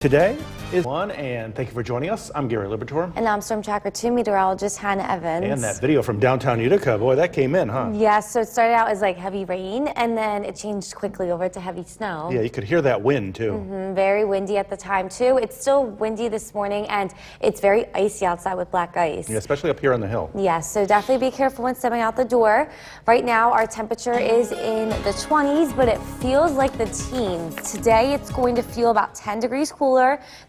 Today is one, and thank you for joining us. I'm Gary Libertor. And I'm Storm Tracker 2 meteorologist Hannah Evans. And that video from downtown Utica, boy, that came in, huh? Yes, so it started out as like heavy rain, and then it changed quickly over to heavy snow. Yeah, you could hear that wind, too. Very windy at the time, too. It's still windy this morning, and it's very icy outside with black ice. Yeah, especially up here on the hill. Yes, so definitely be careful when stepping out the door. Right now, our temperature is in the 20s, but it feels like the teens. Today, it's going to feel about 10 degrees cooler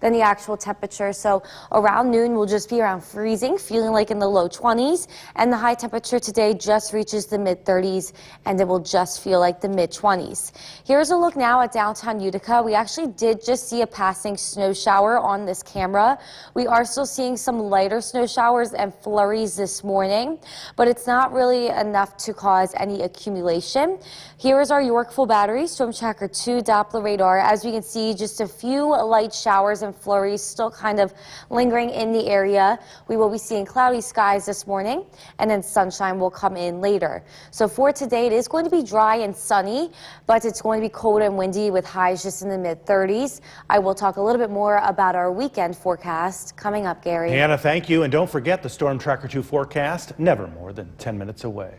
than the actual temperature. So around noon, we'll just be around freezing, feeling like in the low 20s. And the high temperature today just reaches the mid 30s, and it will just feel like the mid 20s. Here's a look now at downtown Utica. We actually did just see a passing snow shower on this camera. We are still seeing some lighter snow showers and flurries this morning, but it's not really enough to cause any accumulation. Here is our Yorkville Battery Storm Tracker 2 Doppler radar. As we can see, just a few light showers and flurries still kind of lingering in the area. We will be seeing cloudy skies this morning, and then sunshine will come in later. So for today, it is going to be dry and sunny, but it's going to be cold and windy with highs just in the mid 30s. I will talk a little bit more about our weekend forecast coming up, Gary. Hannah, thank you. And don't forget the Storm Tracker 2 forecast, never more than 10 minutes away.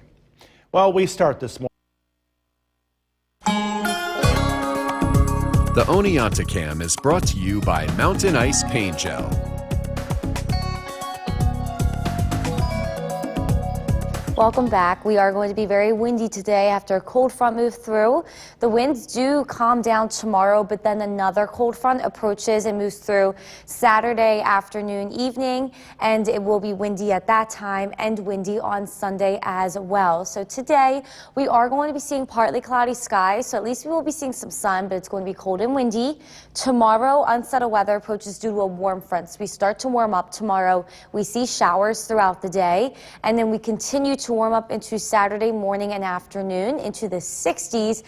Well, we start this morning. The Oneonta Cam is brought to you by Mountain Ice Paint Gel. Welcome back. We are going to be very windy today after a cold front moved through. The winds do calm down tomorrow, but then another cold front approaches and moves through Saturday afternoon, evening, and it will be windy at that time and windy on Sunday as well. So today we are going to be seeing partly cloudy skies, so at least we will be seeing some sun, but it's going to be cold and windy. Tomorrow, unsettled weather approaches due to a warm front. So we start to warm up tomorrow. We see showers throughout the day, and then we continue to warm up into Saturday morning and afternoon into the 60s,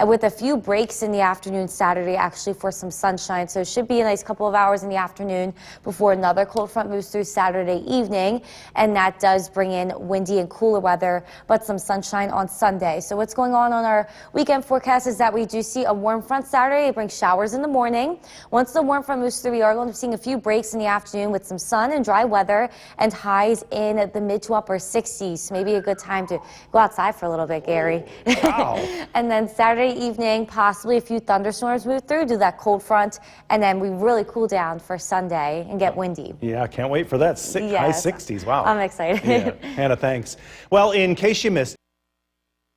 with a few breaks in the afternoon Saturday actually for some sunshine. So it should be a nice couple of hours in the afternoon before another cold front moves through Saturday evening, and that does bring in windy and cooler weather, but some sunshine on Sunday. So what's going on our weekend forecast is that we do see a warm front Saturday. It brings showers in the morning. Once the warm front moves through, we are going to be seeing a few breaks in the afternoon with some sun and dry weather and highs in the mid to upper 60s. Maybe a good time to go outside for a little bit, Gary. Wow. And then Saturday evening, possibly a few thunderstorms move through, do that cold front, and then we really cool down for Sunday and get windy. Yeah, can't wait for that. High 60s. Wow. I'm excited. Yeah. Hannah, thanks. Well, in case you missed,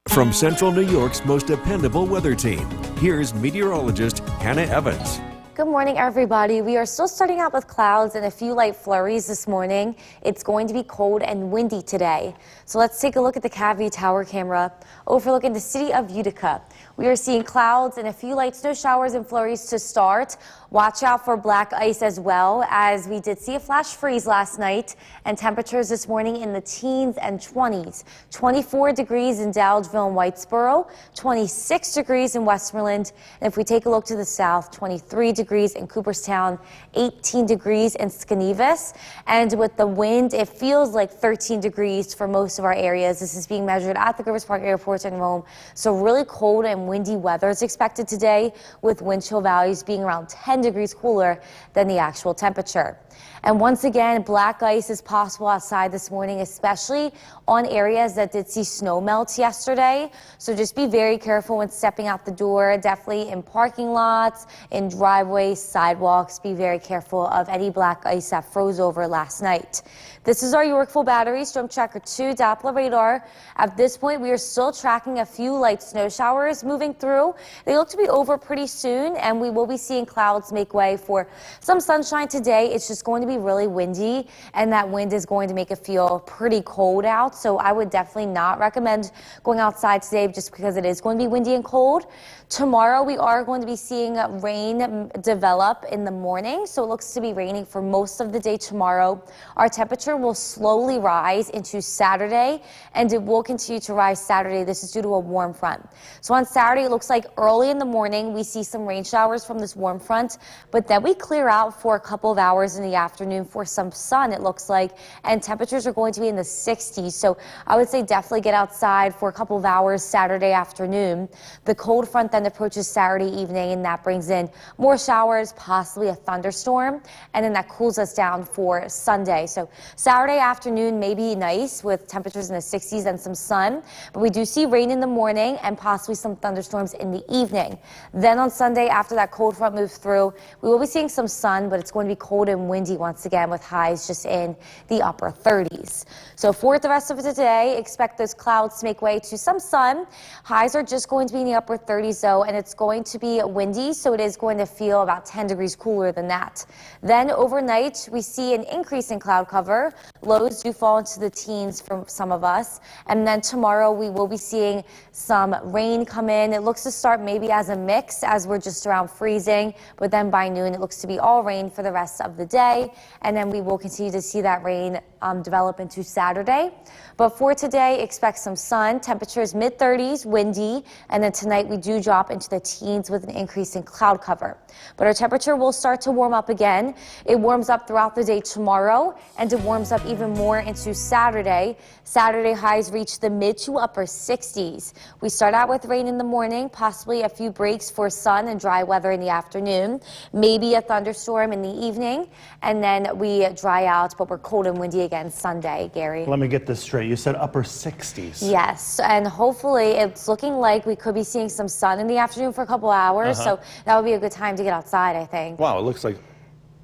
From Central New York's most dependable weather team, here's meteorologist Hannah Evans. Good morning, everybody. We are still starting out with clouds and a few light flurries this morning. It's going to be cold and windy today. So let's take a look at the Cavity Tower camera overlooking the city of Utica. We are seeing clouds and a few light snow showers and flurries to start. Watch out for black ice as well, as we did see a flash freeze last night, and temperatures this morning in the teens and 20s. 24 degrees in Dowdesville and Whitesboro, 26 degrees in Westmoreland, and if we take a look to the south, 23 degrees in Cooperstown, 18 degrees in Schenevus, and with the wind, it feels like 13 degrees for most of our areas. This is being measured at the Rivers Park Airport in Rome, so really cold and windy weather is expected today, with wind chill values being around 10 degrees cooler than the actual temperature. And once again, black ice is possible outside this morning, especially on areas that did see snow melt yesterday. So just be very careful when stepping out the door, definitely in parking lots, in driveways, sidewalks. Be very careful of any black ice that froze over last night. This is our Yorkville Battery Storm Tracker 2 Doppler radar. At this point, we are still tracking a few light snow showers moving through. They look to be over pretty soon, and we will be seeing clouds make way for some sunshine today. It's just going to be really windy, and that wind is going to make it feel pretty cold out. So I would definitely not recommend going outside today just because it is going to be windy and cold. Tomorrow we are going to be seeing rain develop in the morning, so it looks to be raining for most of the day tomorrow. Our temperature will slowly rise into Saturday, and it will continue to rise Saturday. This is due to a warm front. So on Saturday, it looks like early in the morning we see some rain showers from this warm front, front, but then we clear out for a couple of hours in the afternoon for some sun, it looks like, and temperatures are going to be in the 60s. So I would say definitely get outside for a couple of hours Saturday afternoon. The cold front then approaches Saturday evening, and that brings in more showers, possibly a thunderstorm, and then that cools us down for Sunday. So Saturday afternoon may be nice with temperatures in the 60s and some sun, but we do see rain in the morning and possibly some thunderstorms in the evening. Then on Sunday, after that cold front moves through, we will be seeing some sun, but it's going to be cold and windy once again with highs just in the upper 30s. So for the rest of today, expect those clouds to make way to some sun. Highs are just going to be in the upper 30s though, and it's going to be windy, so it is going to feel about 10 degrees cooler than that. Then overnight, we see an increase in cloud cover. Lows do fall into the teens for some of us. And then tomorrow, we will be seeing some rain come in. It looks to start maybe as a mix as we're just around freezing, but then by noon, it looks to be all rain for the rest of the day. And then we will continue to see that rain develop into Saturday. But for today, expect some sun. Temperatures mid-30s, windy, and then tonight we do drop into the teens with an increase in cloud cover. But our temperature will start to warm up again. It warms up throughout the day tomorrow, and it warms up even more into Saturday. Saturday highs reach the mid to upper 60s. We start out with rain in the morning, possibly a few breaks for sun and dry weather in the afternoon, maybe a thunderstorm in the evening, and then we dry out, but we're cold and windy again Sunday, Gary. Let me get this straight. You said upper 60s. Yes, and hopefully it's looking like we could be seeing some sun in the afternoon for a couple hours, so that would be a good time to get outside, I think. Wow, it looks like,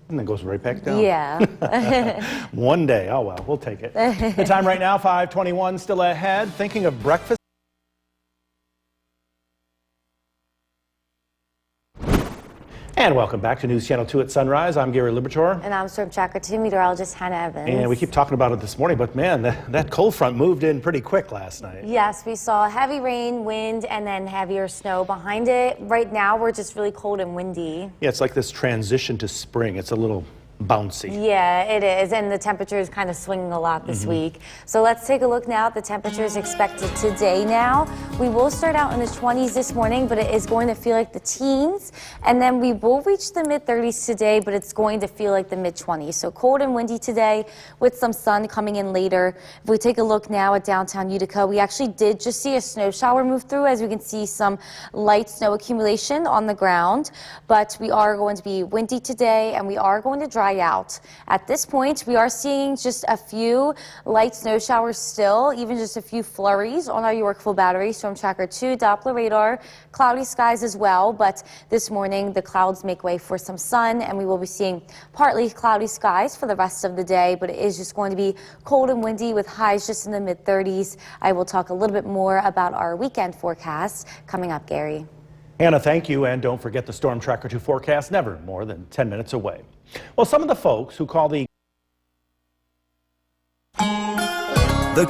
and then goes right back down. Yeah. One day. Oh, well, we'll take it. The time right now, 5:21, still ahead. Thinking of breakfast? And welcome back to News Channel 2 at Sunrise. I'm Gary Libertor. And I'm Storm Tracker 2 meteorologist Hannah Evans. And we keep talking about it this morning, but man, that cold front moved in pretty quick last night. Yes, we saw heavy rain, wind, and then heavier snow behind it. Right now, we're just really cold and windy. Yeah, it's like this transition to spring. It's a little bouncy. Yeah, it is, and the temperature is kind of swinging a lot this week. So let's take a look now at the temperatures expected today now. We will start out in the 20s this morning, but it is going to feel like the teens, and then we will reach the mid-30s today, but it's going to feel like the mid-20s. So cold and windy today with some sun coming in later. If we take a look now at downtown Utica, we actually did just see a snow shower move through, as we can see some light snow accumulation on the ground, but we are going to be windy today, and we are going to dry out. At this point, we are seeing just a few light snow showers still, even just a few flurries on our Yorkville battery. Storm Tracker 2, Doppler radar, cloudy skies as well, but this morning the clouds make way for some sun, and we will be seeing partly cloudy skies for the rest of the day, but it is just going to be cold and windy with highs just in the mid-30s. I will talk a little bit more about our weekend forecast coming up, Gary. Hannah, thank you, and don't forget the Storm Tracker 2 forecast, never more than 10 minutes away. Well, some of the folks who call the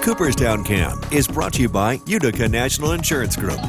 Cooperstown Cam is brought to you by Utica National Insurance Group.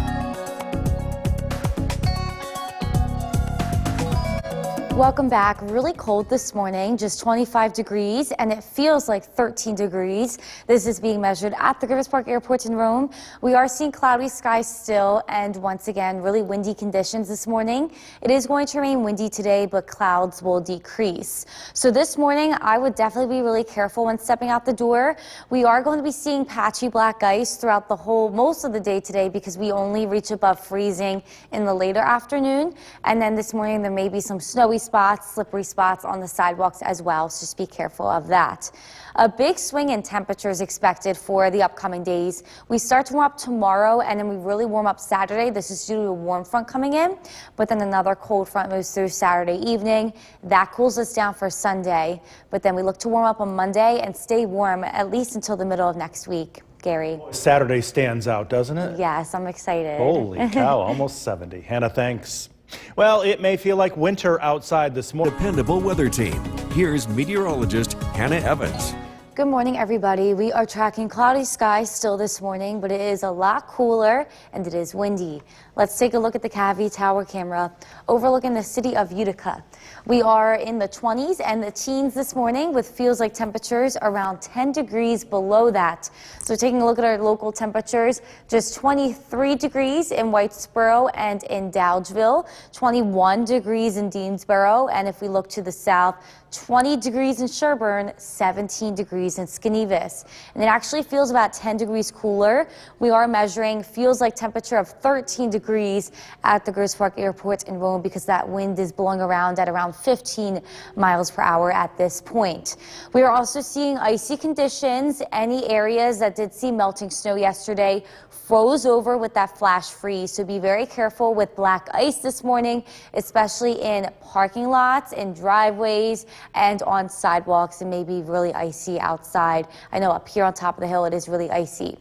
Welcome back. Really cold this morning, just 25 degrees, and it feels like 13 degrees. This is being measured at the Rivers Park Airport in Rome. We are seeing cloudy skies still, and once again, really windy conditions this morning. It is going to remain windy today, but clouds will decrease. So this morning, I would definitely be really careful when stepping out the door. We are going to be seeing patchy black ice throughout most of the day today, because we only reach above freezing in the later afternoon. And then this morning, there may be some snowy spots, slippery spots on the sidewalks as well, so just be careful of that. A big swing in temperatures expected for the upcoming days. We start to warm up tomorrow, and then we really warm up Saturday. This is due to a warm front coming in, but then another cold front moves through Saturday evening. That cools us down for Sunday, but then we look to warm up on Monday and stay warm at least until the middle of next week. Gary. Saturday stands out, doesn't it? Yes, I'm excited. Holy cow, almost 70. Hannah, thanks. Well, it may feel like winter outside this morning. Dependable weather team. Here's meteorologist Hannah Evans. Good morning, everybody. We are tracking cloudy skies still this morning, but it is a lot cooler and it is windy. Let's take a look at the Cavie Tower camera overlooking the city of Utica. We are in the 20s and the teens this morning with feels like temperatures around 10 degrees below that. So taking a look at our local temperatures, just 23 degrees in Whitesboro and in Dowdesville, 21 degrees in Deansboro, and if we look to the south, 20 degrees in Sherburne, 17 degrees in Skanevis. And it actually feels about 10 degrees cooler. We are measuring feels like temperature of 13 degrees at the Grosse Park Airport in Rome because that wind is blowing around at around 15 miles per hour at this point. We are also seeing icy conditions. Any areas that did see melting snow yesterday froze over with that flash freeze. So be very careful with black ice this morning, especially in parking lots, in driveways, and on sidewalks. It may be really icy outside. I know up here on top of the hill it is really icy.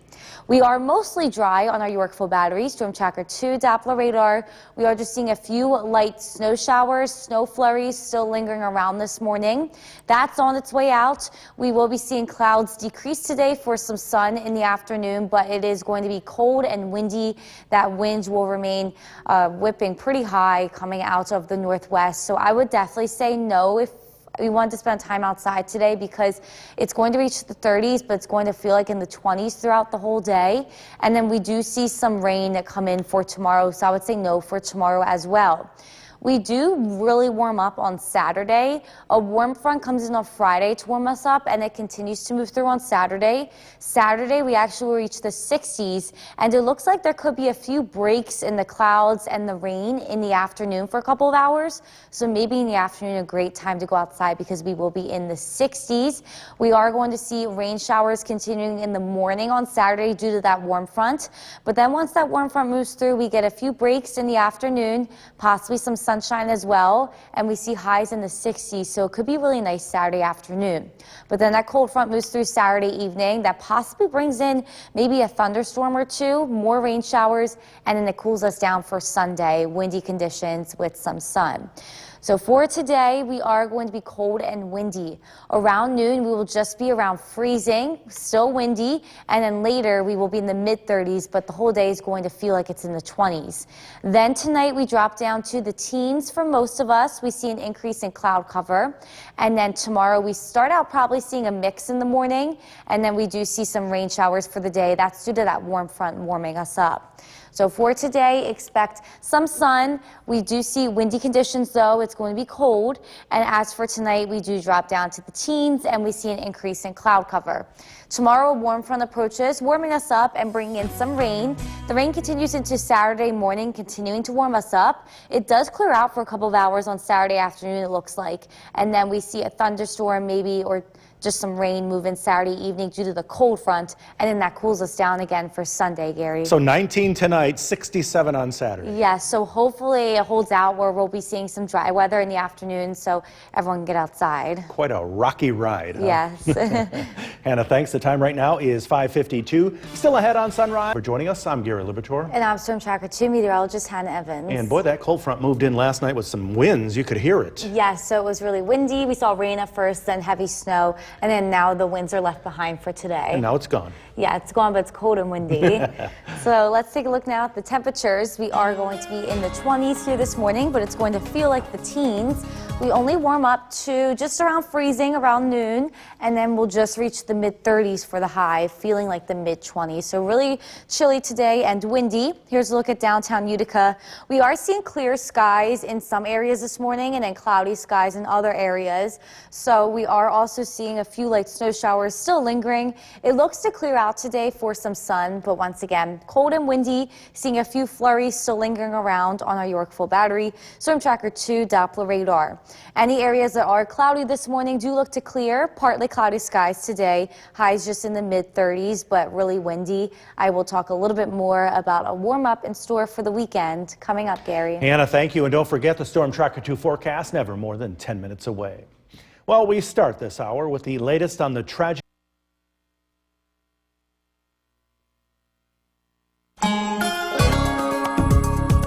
We are mostly dry on our Yorkville battery. Storm Tracker 2 Doppler radar. We are just seeing a few light snow showers, snow flurries still lingering around this morning. That's on its way out. We will be seeing clouds decrease today for some sun in the afternoon, but it is going to be cold and windy. That wind will remain whipping pretty high coming out of the northwest. So I would definitely say no if we want to spend time outside today because it's going to reach the 30s, but it's going to feel like in the 20s throughout the whole day. And then we do see some rain that come in for tomorrow, so I would say no for tomorrow as well. We do really warm up on Saturday. A warm front comes in on Friday to warm us up, and it continues to move through on Saturday. Saturday, we actually will reach the 60s, and it looks like there could be a few breaks in the clouds and the rain in the afternoon for a couple of hours. So maybe in the afternoon, a great time to go outside because we will be in the 60s. We are going to see rain showers continuing in the morning on Saturday due to that warm front. But then once that warm front moves through, we get a few breaks in the afternoon, possibly some sunshine as well, and we see highs in the 60s, so it could be really nice Saturday afternoon. But then that cold front moves through Saturday evening. That possibly brings in maybe a thunderstorm or two, more rain showers, and then it cools us down for Sunday, windy conditions with some sun. So for today, we are going to be cold and windy. Around noon, we will just be around freezing, still windy, and then later we will be in the mid-30s, but the whole day is going to feel like it's in the 20s. Then tonight, we drop down to the teens for most of us. We see an increase in cloud cover. And then tomorrow, we start out probably seeing a mix in the morning, and then we do see some rain showers for the day. That's due to that warm front warming us up. So for today, expect some sun. We do see windy conditions, though. It's going to be cold. And as for tonight, we do drop down to the teens, and we see an increase in cloud cover. Tomorrow, a warm front approaches, warming us up and bringing in some rain. The rain continues into Saturday morning, continuing to warm us up. It does clear out for a couple of hours on Saturday afternoon, it looks like. And then we see a thunderstorm maybe, or just some rain move in Saturday evening due to the cold front, and then that cools us down again for Sunday, Gary. So 19 tonight, 67 on Saturday. Yes, so hopefully it holds out where we'll be seeing some dry weather in the afternoon so everyone can get outside. Quite a rocky ride, huh? Yes. Hannah, thanks. The time right now is 5:52. Still ahead on Sunrise. For joining us, I'm Gary Liberatore. And I'm Storm Tracker 2 meteorologist Hannah Evans. And boy, that cold front moved in last night with some winds. You could hear it. Yes, so it was really windy. We saw rain at first, then heavy snow, and then now the winds are left behind for today. And now it's gone. Yeah, it's gone, but it's cold and windy. So let's take a look now at the temperatures. We are going to be in the 20s here this morning, but it's going to feel like the teens. We only warm up to just around freezing around noon, and then we'll just reach the mid-30s for the high, feeling like the mid-20s. So really chilly today and windy. Here's a look at downtown Utica. We are seeing clear skies in some areas this morning and then cloudy skies in other areas. So we are also seeing a few light snow showers still lingering. It looks to clear out today for some sun, but once again, cold and windy, seeing a few flurries still lingering around on our Yorkville battery. Storm Tracker 2 Doppler radar. Any areas that are cloudy this morning do look to clear. Partly cloudy skies today. Highs just in the mid-30s, but really windy. I will talk a little bit more about a warm-up in store for the weekend coming up, Gary. Hannah, thank you. And don't forget the Storm Tracker 2 forecast, never more than 10 minutes away. Well, we start this hour with the latest on the tragic.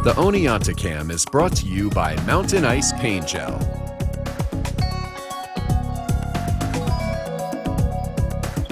The Oneonta Cam is brought to you by Mountain Ice Paint Gel.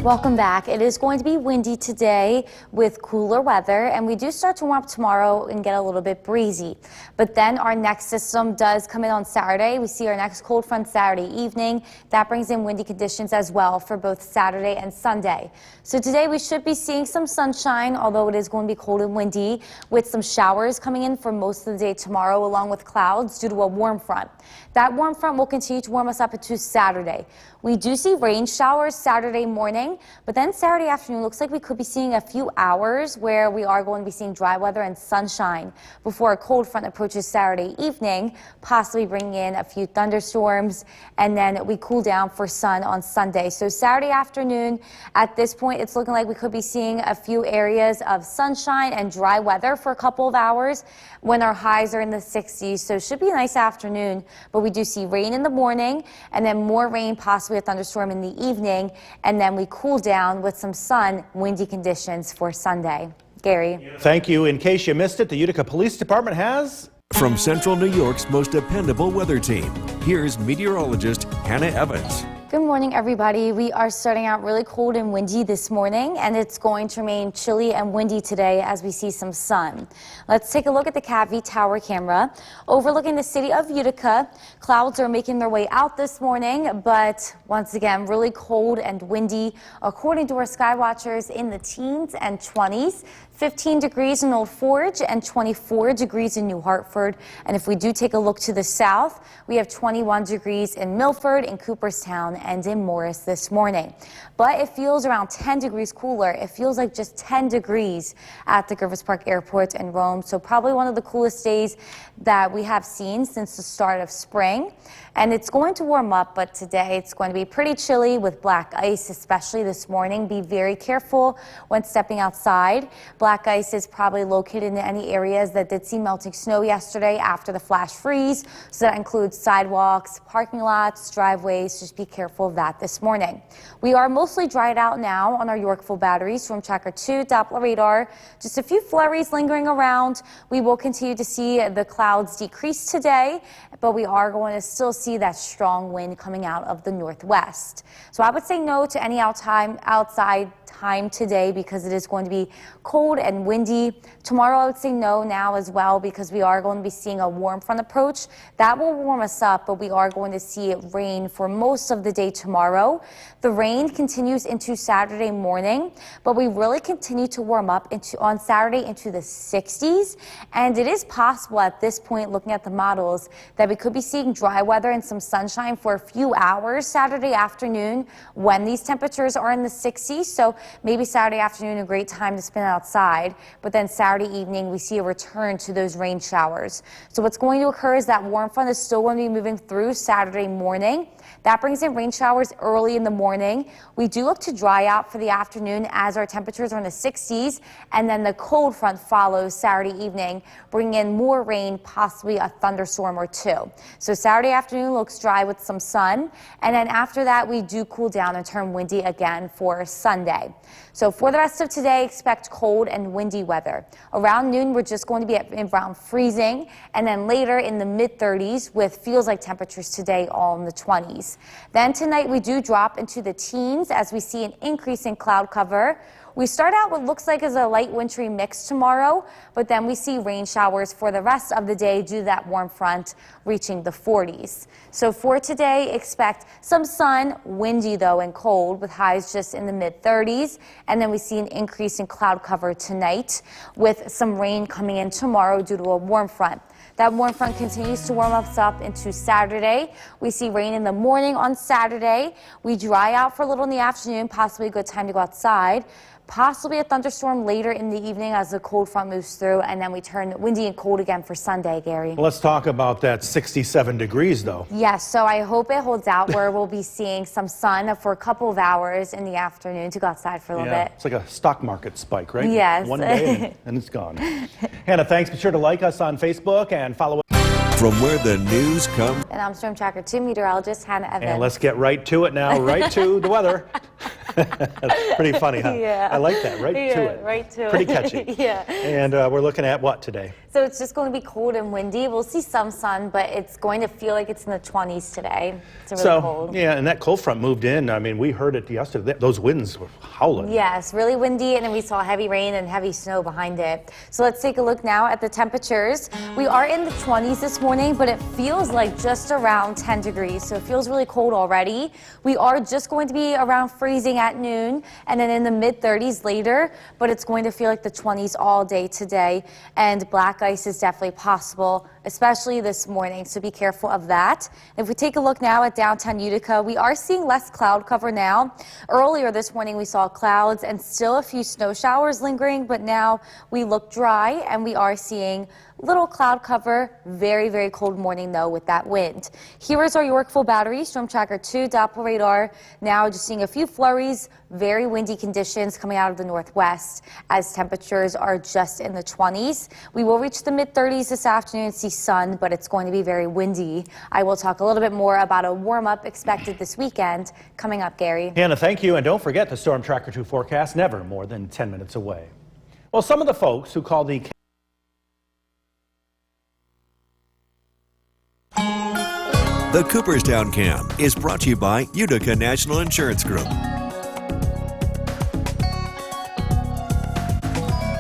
Welcome back. It is going to be windy today with cooler weather, and we do start to warm up tomorrow and get a little bit breezy. But then our next system does come in on Saturday. We see our next cold front Saturday evening. That brings in windy conditions as well for both Saturday and Sunday. So today we should be seeing some sunshine, although it is going to be cold and windy, with some showers coming in for most of the day tomorrow, along with clouds due to a warm front. That warm front will continue to warm us up into Saturday. We do see rain showers Saturday morning, but then Saturday afternoon looks like we could be seeing a few hours where we are going to be seeing dry weather and sunshine before a cold front approaches Saturday evening, possibly bringing in a few thunderstorms, and then we cool down for sun on Sunday. So Saturday afternoon, at this point, it's looking like we could be seeing a few areas of sunshine and dry weather for a couple of hours when our highs are in the 60s. So it should be a nice afternoon, but we do see rain in the morning and then more rain, possibly a thunderstorm in the evening, and then we cool down with some sun, windy conditions for Sunday. Gary. Thank you. In case you missed it, the Utica Police Department has... From Central New York's most dependable weather team, here's meteorologist Hannah Evans. Good morning, everybody. We are starting out really cold and windy this morning, and it's going to remain chilly and windy today as we see some sun. Let's take a look at the CATV tower camera. Overlooking the city of Utica, clouds are making their way out this morning, but once again, really cold and windy, according to our sky watchers, in the teens and 20s. 15 degrees in Old Forge and 24 degrees in New Hartford. And if we do take a look to the south, we have 21 degrees in Milford, in Cooperstown, and in Morris this morning. But it feels around 10 degrees cooler. It feels like just 10 degrees at the Griffith Park Airport in Rome. So probably one of the coolest days that we have seen since the start of spring. And it's going to warm up, but today it's going to be pretty chilly with black ice, especially this morning. Be very careful when stepping outside. Black ice is probably located in any areas that did see melting snow yesterday after the flash freeze. So that includes sidewalks, parking lots, driveways. Just be careful of that this morning. We are mostly dried out now on our Yorkville batteries, Storm Tracker 2, Doppler radar. Just a few flurries lingering around. We will continue to see the clouds decrease today, but we are going to still see that strong wind coming out of the northwest. So I would say no to any outside time today because it is going to be cold and windy. Tomorrow I would say no now as well because we are going to be seeing a warm front approach. That will warm us up, but we are going to see it rain for most of the day tomorrow. The rain continues into Saturday morning, but we really continue to warm up on Saturday into the 60s. And it is possible at this point, looking at the models, that we could be seeing dry weather and some sunshine for a few hours Saturday afternoon when these temperatures are in the 60s. So maybe Saturday afternoon, a great time to spend outside, but then Saturday evening, we see a return to those rain showers. So what's going to occur is that warm front is still going to be moving through Saturday morning. That brings in rain showers early in the morning. We do look to dry out for the afternoon as our temperatures are in the 60s, and then the cold front follows Saturday evening, bringing in more rain, possibly a thunderstorm or two. So Saturday afternoon looks dry with some sun, and then after that we do cool down and turn windy again for Sunday. So for the rest of today, expect cold and windy weather. Around noon, we're just going to be at around freezing, and then later in the mid-30s with feels like temperatures today all in the 20s. Then tonight we do drop into the teens as we see an increase in cloud cover. We start out what looks like is a light wintry mix tomorrow, but then we see rain showers for the rest of the day due to that warm front reaching the 40s. So for today, expect some sun, windy though and cold with highs just in the mid-30s. And then we see an increase in cloud cover tonight with some rain coming in tomorrow due to a warm front. That warm front continues to warm us up into Saturday. We see rain in the morning on Saturday. We dry out for a little in the afternoon, possibly a good time to go outside. Possibly a thunderstorm later in the evening as the cold front moves through, and then we turn windy and cold again for Sunday, Gary. Let's talk about that 67 degrees, though. Yes, so I hope it holds out where we'll be seeing some sun for a couple of hours in the afternoon to go outside for a little bit. It's like a stock market spike, right? Yes. One day and it's gone. Hannah, thanks. Be sure to like us on Facebook and follow us. From where the news comes. And I'm Storm Tracker 2 meteorologist Hannah Evans. And let's get right to it now, right to the weather. That's pretty funny, huh? Yeah. I like that, right Yeah, to it. right to Pretty it. catchy. Yeah. And we're looking at what today? So it's just going to be cold and windy. We'll see some sun, but it's going to feel like it's in the 20s today. It's really cold. Yeah, and that cold front moved in. I mean, we heard it yesterday. Those winds were howling. Yes, really windy, and then we saw heavy rain and heavy snow behind it. So let's take a look now at the temperatures. We are in the 20s this morning, but it feels like just around 10 degrees, so it feels really cold already. We are just going to be around freezing at noon, and then in the mid-30s later, but it's going to feel like the 20s all day today, and black ice is definitely possible, especially this morning, so be careful of that. If we take a look now at downtown Utica, we are seeing less cloud cover now. Earlier this morning, we saw clouds and still a few snow showers lingering, but now we look dry and we are seeing little cloud cover. Very, very cold morning though with that wind. Here is our Yorkville Battery Storm Tracker 2 Doppler radar. Now just seeing a few flurries, very windy conditions coming out of the northwest as temperatures are just in the 20s. We will reach the mid-30s this afternoon and see sun, but it's going to be very windy. I will talk a little bit more about a warm-up expected this weekend coming up, Gary. Hannah, thank you. And don't forget the Storm Tracker 2 forecast, never more than 10 minutes away. Well, some of the folks who call the The Cooperstown Cam is brought to you by Utica National Insurance Group.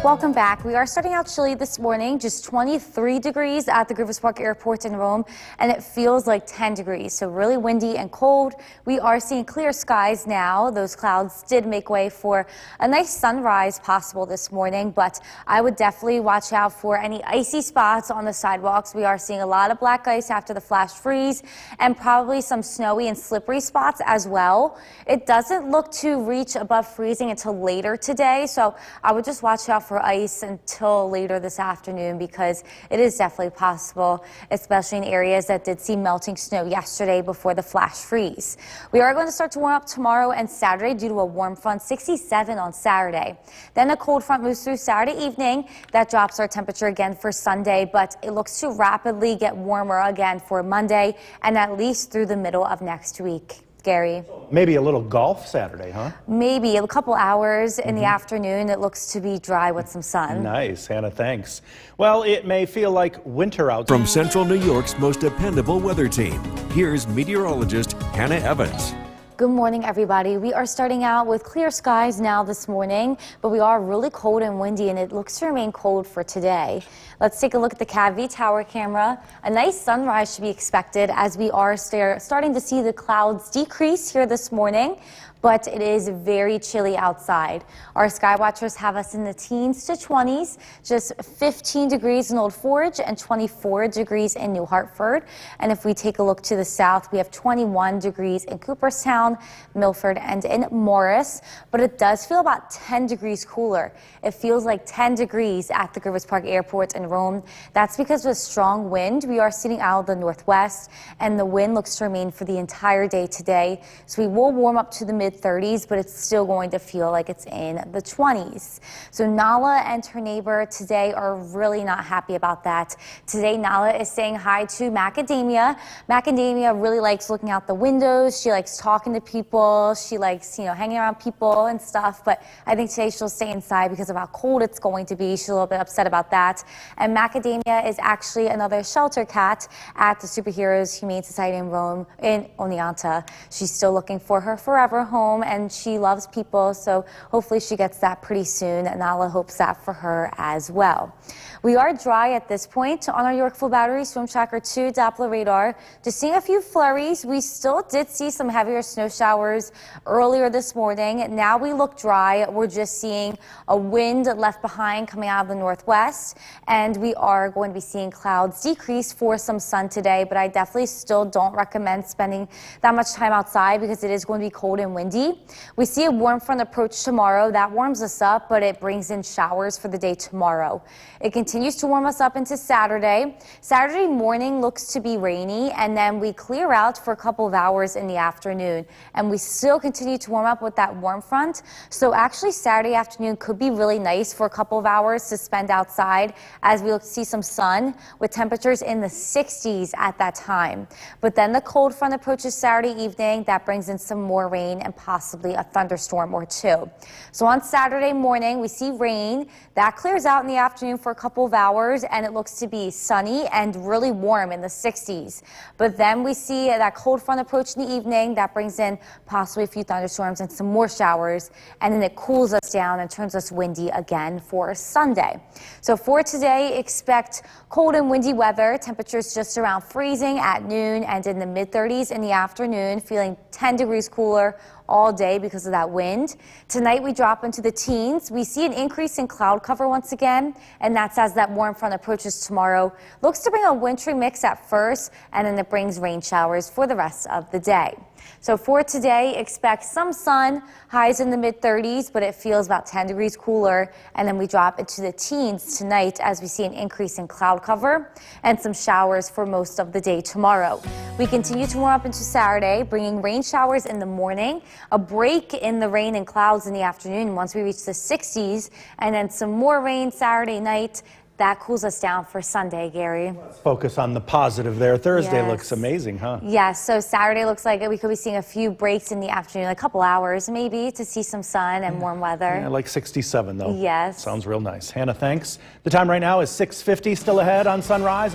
Welcome back. We are starting out chilly this morning, just 23 degrees at the Griffith Park Airport in Rome, and it feels like 10 degrees, so really windy and cold. We are seeing clear skies now. Those clouds did make way for a nice sunrise possible this morning, but I would definitely watch out for any icy spots on the sidewalks. We are seeing a lot of black ice after the flash freeze and probably some snowy and slippery spots as well. It doesn't look to reach above freezing until later today, so I would just watch out for ice until later this afternoon because it is definitely possible, especially in areas that did see melting snow yesterday before the flash freeze. We are going to start to warm up tomorrow and Saturday due to a warm front, 67 on Saturday. Then a cold front moves through Saturday evening. That drops our temperature again for Sunday, but it looks to rapidly get warmer again for Monday and at least through the middle of next week. Gary. maybe a little golf Saturday, huh? Maybe a couple hours in the afternoon. It looks to be dry with some sun. Nice, Hannah, thanks. Well, it may feel like winter out. From Central New York's most dependable weather team, here's meteorologist Hannah Evans. Good morning, everybody. We are starting out with clear skies now this morning, but we are really cold and windy, and it looks to remain cold for today. Let's take a look at the CAV tower camera. A nice sunrise should be expected as we are starting to see the clouds decrease here this morning, but it is very chilly outside. Our sky watchers have us in the teens to 20s, just 15 degrees in Old Forge and 24 degrees in New Hartford. And if we take a look to the south, we have 21 degrees in Cooperstown, Milford, and in Morris. But it does feel about 10 degrees cooler. It feels like 10 degrees at the Griffith Park Airport in Rome. That's because of a strong wind. We are sitting out of the northwest, and the wind looks to remain for the entire day today. So we will warm up to the mid-30s, but it's still going to feel like it's in the 20s. So Nala and her neighbor today are really not happy about that. Today, Nala is saying hi to Macadamia. Macadamia really likes looking out the windows. She likes talking to people. She likes, hanging around people and stuff. But I think today she'll stay inside because of how cold it's going to be. She's a little bit upset about that. And Macadamia is actually another shelter cat at the Superheroes Humane Society in Rome, in Oneonta. She's still looking for her forever home, and she loves people, so hopefully she gets that pretty soon, and Nala hopes that for her as well. We are dry at this point on our Yorkville Battery Storm Tracker 2 Doppler radar. Just seeing a few flurries. We still did see some heavier snow showers earlier this morning. Now we look dry. We're just seeing a wind left behind coming out of the northwest, and we are going to be seeing clouds decrease for some sun today, but I definitely still don't recommend spending that much time outside because it is going to be cold and windy. We see a warm front approach tomorrow. That warms us up, but it brings in showers for the day tomorrow. It continues to warm us up into Saturday. Saturday morning looks to be rainy, and then we clear out for a couple of hours in the afternoon. and we still continue to warm up with that warm front. So actually Saturday afternoon could be really nice for a couple of hours to spend outside as we look to see some sun with temperatures in the 60s at that time. But then the cold front approaches Saturday evening. That brings in some more rain and possibly a thunderstorm or two. So on Saturday morning, we see rain. That clears out in the afternoon for a couple of hours, and it looks to be sunny and really warm in the 60s. But then we see that cold front approach in the evening. That brings in possibly a few thunderstorms and some more showers, and then it cools us down and turns us windy again for Sunday. So for today, expect cold and windy weather. Temperatures just around freezing at noon and in the mid-30s in the afternoon, feeling 10 degrees cooler all day because of that wind. Tonight we drop into the teens. We see an increase in cloud cover once again, and that's as that warm front approaches tomorrow. Looks to bring a wintry mix at first, and then it brings rain showers for the rest of the day. So for today, expect some sun, highs in the mid-30s, but it feels about 10 degrees cooler. And then we drop into the teens tonight as we see an increase in cloud cover and some showers for most of the day tomorrow. We continue to warm up into Saturday, bringing rain showers in the morning, a break in the rain and clouds in the afternoon once we reach the 60s, and then some more rain Saturday night. That cools us down for Sunday, Gary. Focus on the positive there. Thursday Yes. looks amazing, huh? Yes, so Saturday looks like we could be seeing a few breaks in the afternoon, a couple hours maybe, to see some sun and warm weather. Yeah, like 67 though. Yes. Sounds real nice. Hannah, thanks. The time right now is 6:50, still ahead on Sunrise.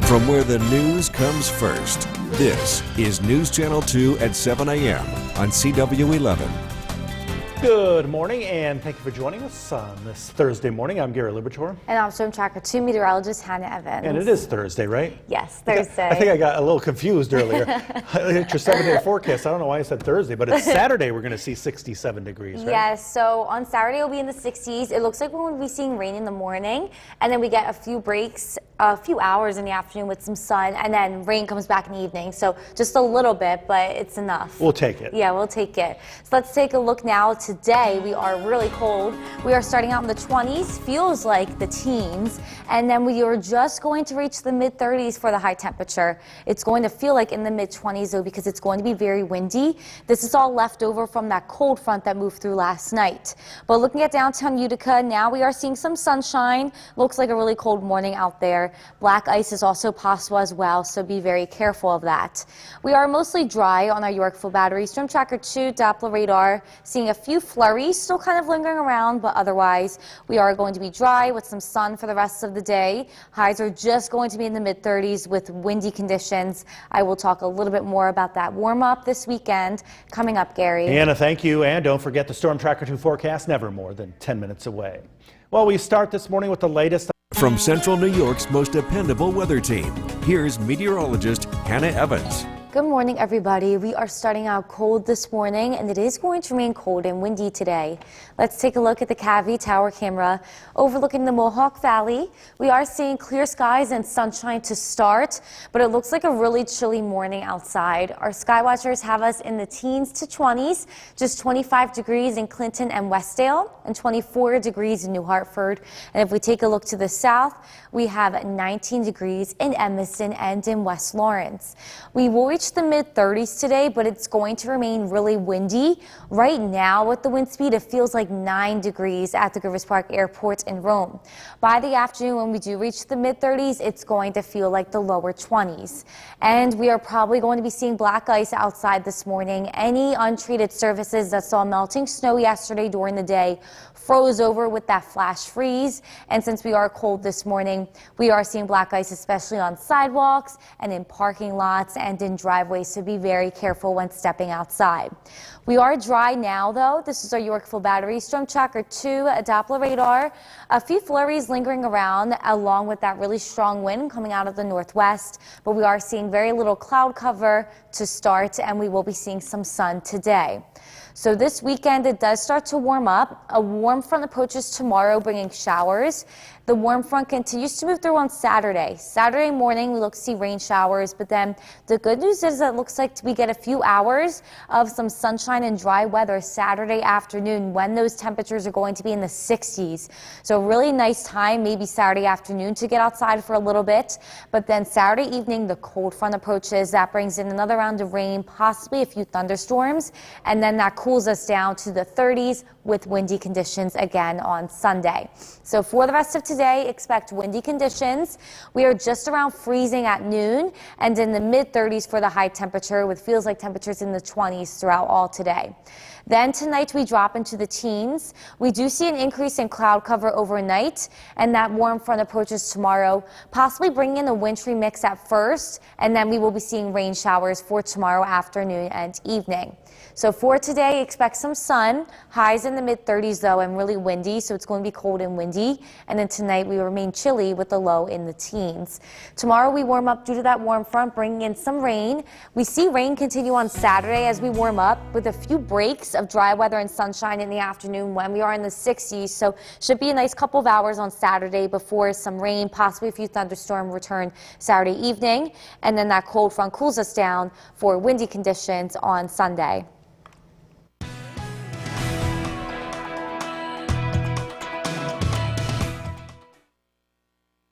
From where the news comes first, this is News Channel 2 at 7 a.m. on CW11. Good morning, and thank you for joining us on this Thursday morning. I'm Gary Libertor. And I'm Storm Tracker 2 meteorologist Hannah Evans. And it is Thursday, right? Yes, Thursday. I think I got a little confused earlier. It's your 7-day forecast. I don't know why I said Thursday, but it's Saturday we're going to see 67 degrees, right? Yes, so on Saturday we'll be in the 60s. It looks like we'll be seeing rain in the morning, and then we get a few breaks, a few hours in the afternoon with some sun, and then rain comes back in the evening. So just a little bit, but it's enough. We'll take it. Yeah, we'll take it. So let's take a look now. Today we are really cold. We are starting out in the 20s, feels like the teens, and then we are just going to reach the mid-30s for the high temperature. It's going to feel like in the mid-20s though, because it's going to be very windy. This is all left over from that cold front that moved through last night. But looking at downtown Utica, now we are seeing some sunshine. Looks like a really cold morning out there. Black ice is also possible as well, so be very careful of that. We are mostly dry on our Yorkville battery. Storm Tracker 2 Doppler radar, seeing a few flurries still kind of lingering around, but otherwise we are going to be dry with some sun for the rest of the day. Highs are just going to be in the mid-30s with windy conditions. I will talk a little bit more about that warm-up this weekend coming up, Gary. Anna, thank you. And don't forget the Storm Tracker 2 forecast, never more than 10 minutes away. Well, we start this morning with the latest. From Central New York's most dependable weather team, here's meteorologist Hannah Evans. Good morning, everybody. We are starting out cold this morning, and it is going to remain cold and windy today. Let's take a look at the Cavie Tower camera overlooking the Mohawk Valley. We are seeing clear skies and sunshine to start, but it looks like a really chilly morning outside. Our sky watchers have us in the teens to 20s, just 25 degrees in Clinton and Westdale, and 24 degrees in New Hartford. And if we take a look to the south, we have 19 degrees in Evanston and in West Lawrence. We will reach the mid-30s today, but it's going to remain really windy. Right now, with the wind speed, it feels like 9 degrees at the Griffith Park Airport in Rome. By the afternoon, when we do reach the mid-30s, it's going to feel like the lower 20s. And we are probably going to be seeing black ice outside this morning. Any untreated surfaces that saw melting snow yesterday during the day froze over with that flash freeze. And since we are cold this morning, we are seeing black ice, especially on sidewalks and in parking lots and in driveways, so be very careful when stepping outside. We are dry now, though. This is our Yorkville battery. Storm Tracker 2 Doppler radar. A few flurries lingering around, along with that really strong wind coming out of the northwest. But we are seeing very little cloud cover to start, and we will be seeing some sun today. So this weekend, it does start to warm up. A warm front approaches tomorrow, bringing showers. The warm front continues to move through on Saturday. Saturday morning, we look to see rain showers, but then the good news is that it looks like we get a few hours of some sunshine and dry weather Saturday afternoon when those temperatures are going to be in the 60s. So really nice time, maybe Saturday afternoon to get outside for a little bit, but then Saturday evening, the cold front approaches. That brings in another round of rain, possibly a few thunderstorms, and then that cools us down to the 30s with windy conditions again on Sunday. So for the rest of today, expect windy conditions. We are just around freezing at noon and in the mid-30s for the high temperature with feels like temperatures in the 20s throughout all today. Then tonight we drop into the teens. We do see an increase in cloud cover overnight, and that warm front approaches tomorrow, possibly bringing in a wintry mix at first, and then we will be seeing rain showers for tomorrow afternoon and evening. So for today, expect some sun, highs in the mid-30s though, and really windy, so it's going to be cold and windy. And then tonight we remain chilly with the low in the teens. Tomorrow we warm up due to that warm front, bringing in some rain. We see rain continue on Saturday as we warm up with a few breaks of dry weather and sunshine in the afternoon when we are in the 60s. So should be a nice couple of hours on Saturday before some rain, possibly a few thunderstorms return Saturday evening. And then that cold front cools us down for windy conditions on Sunday.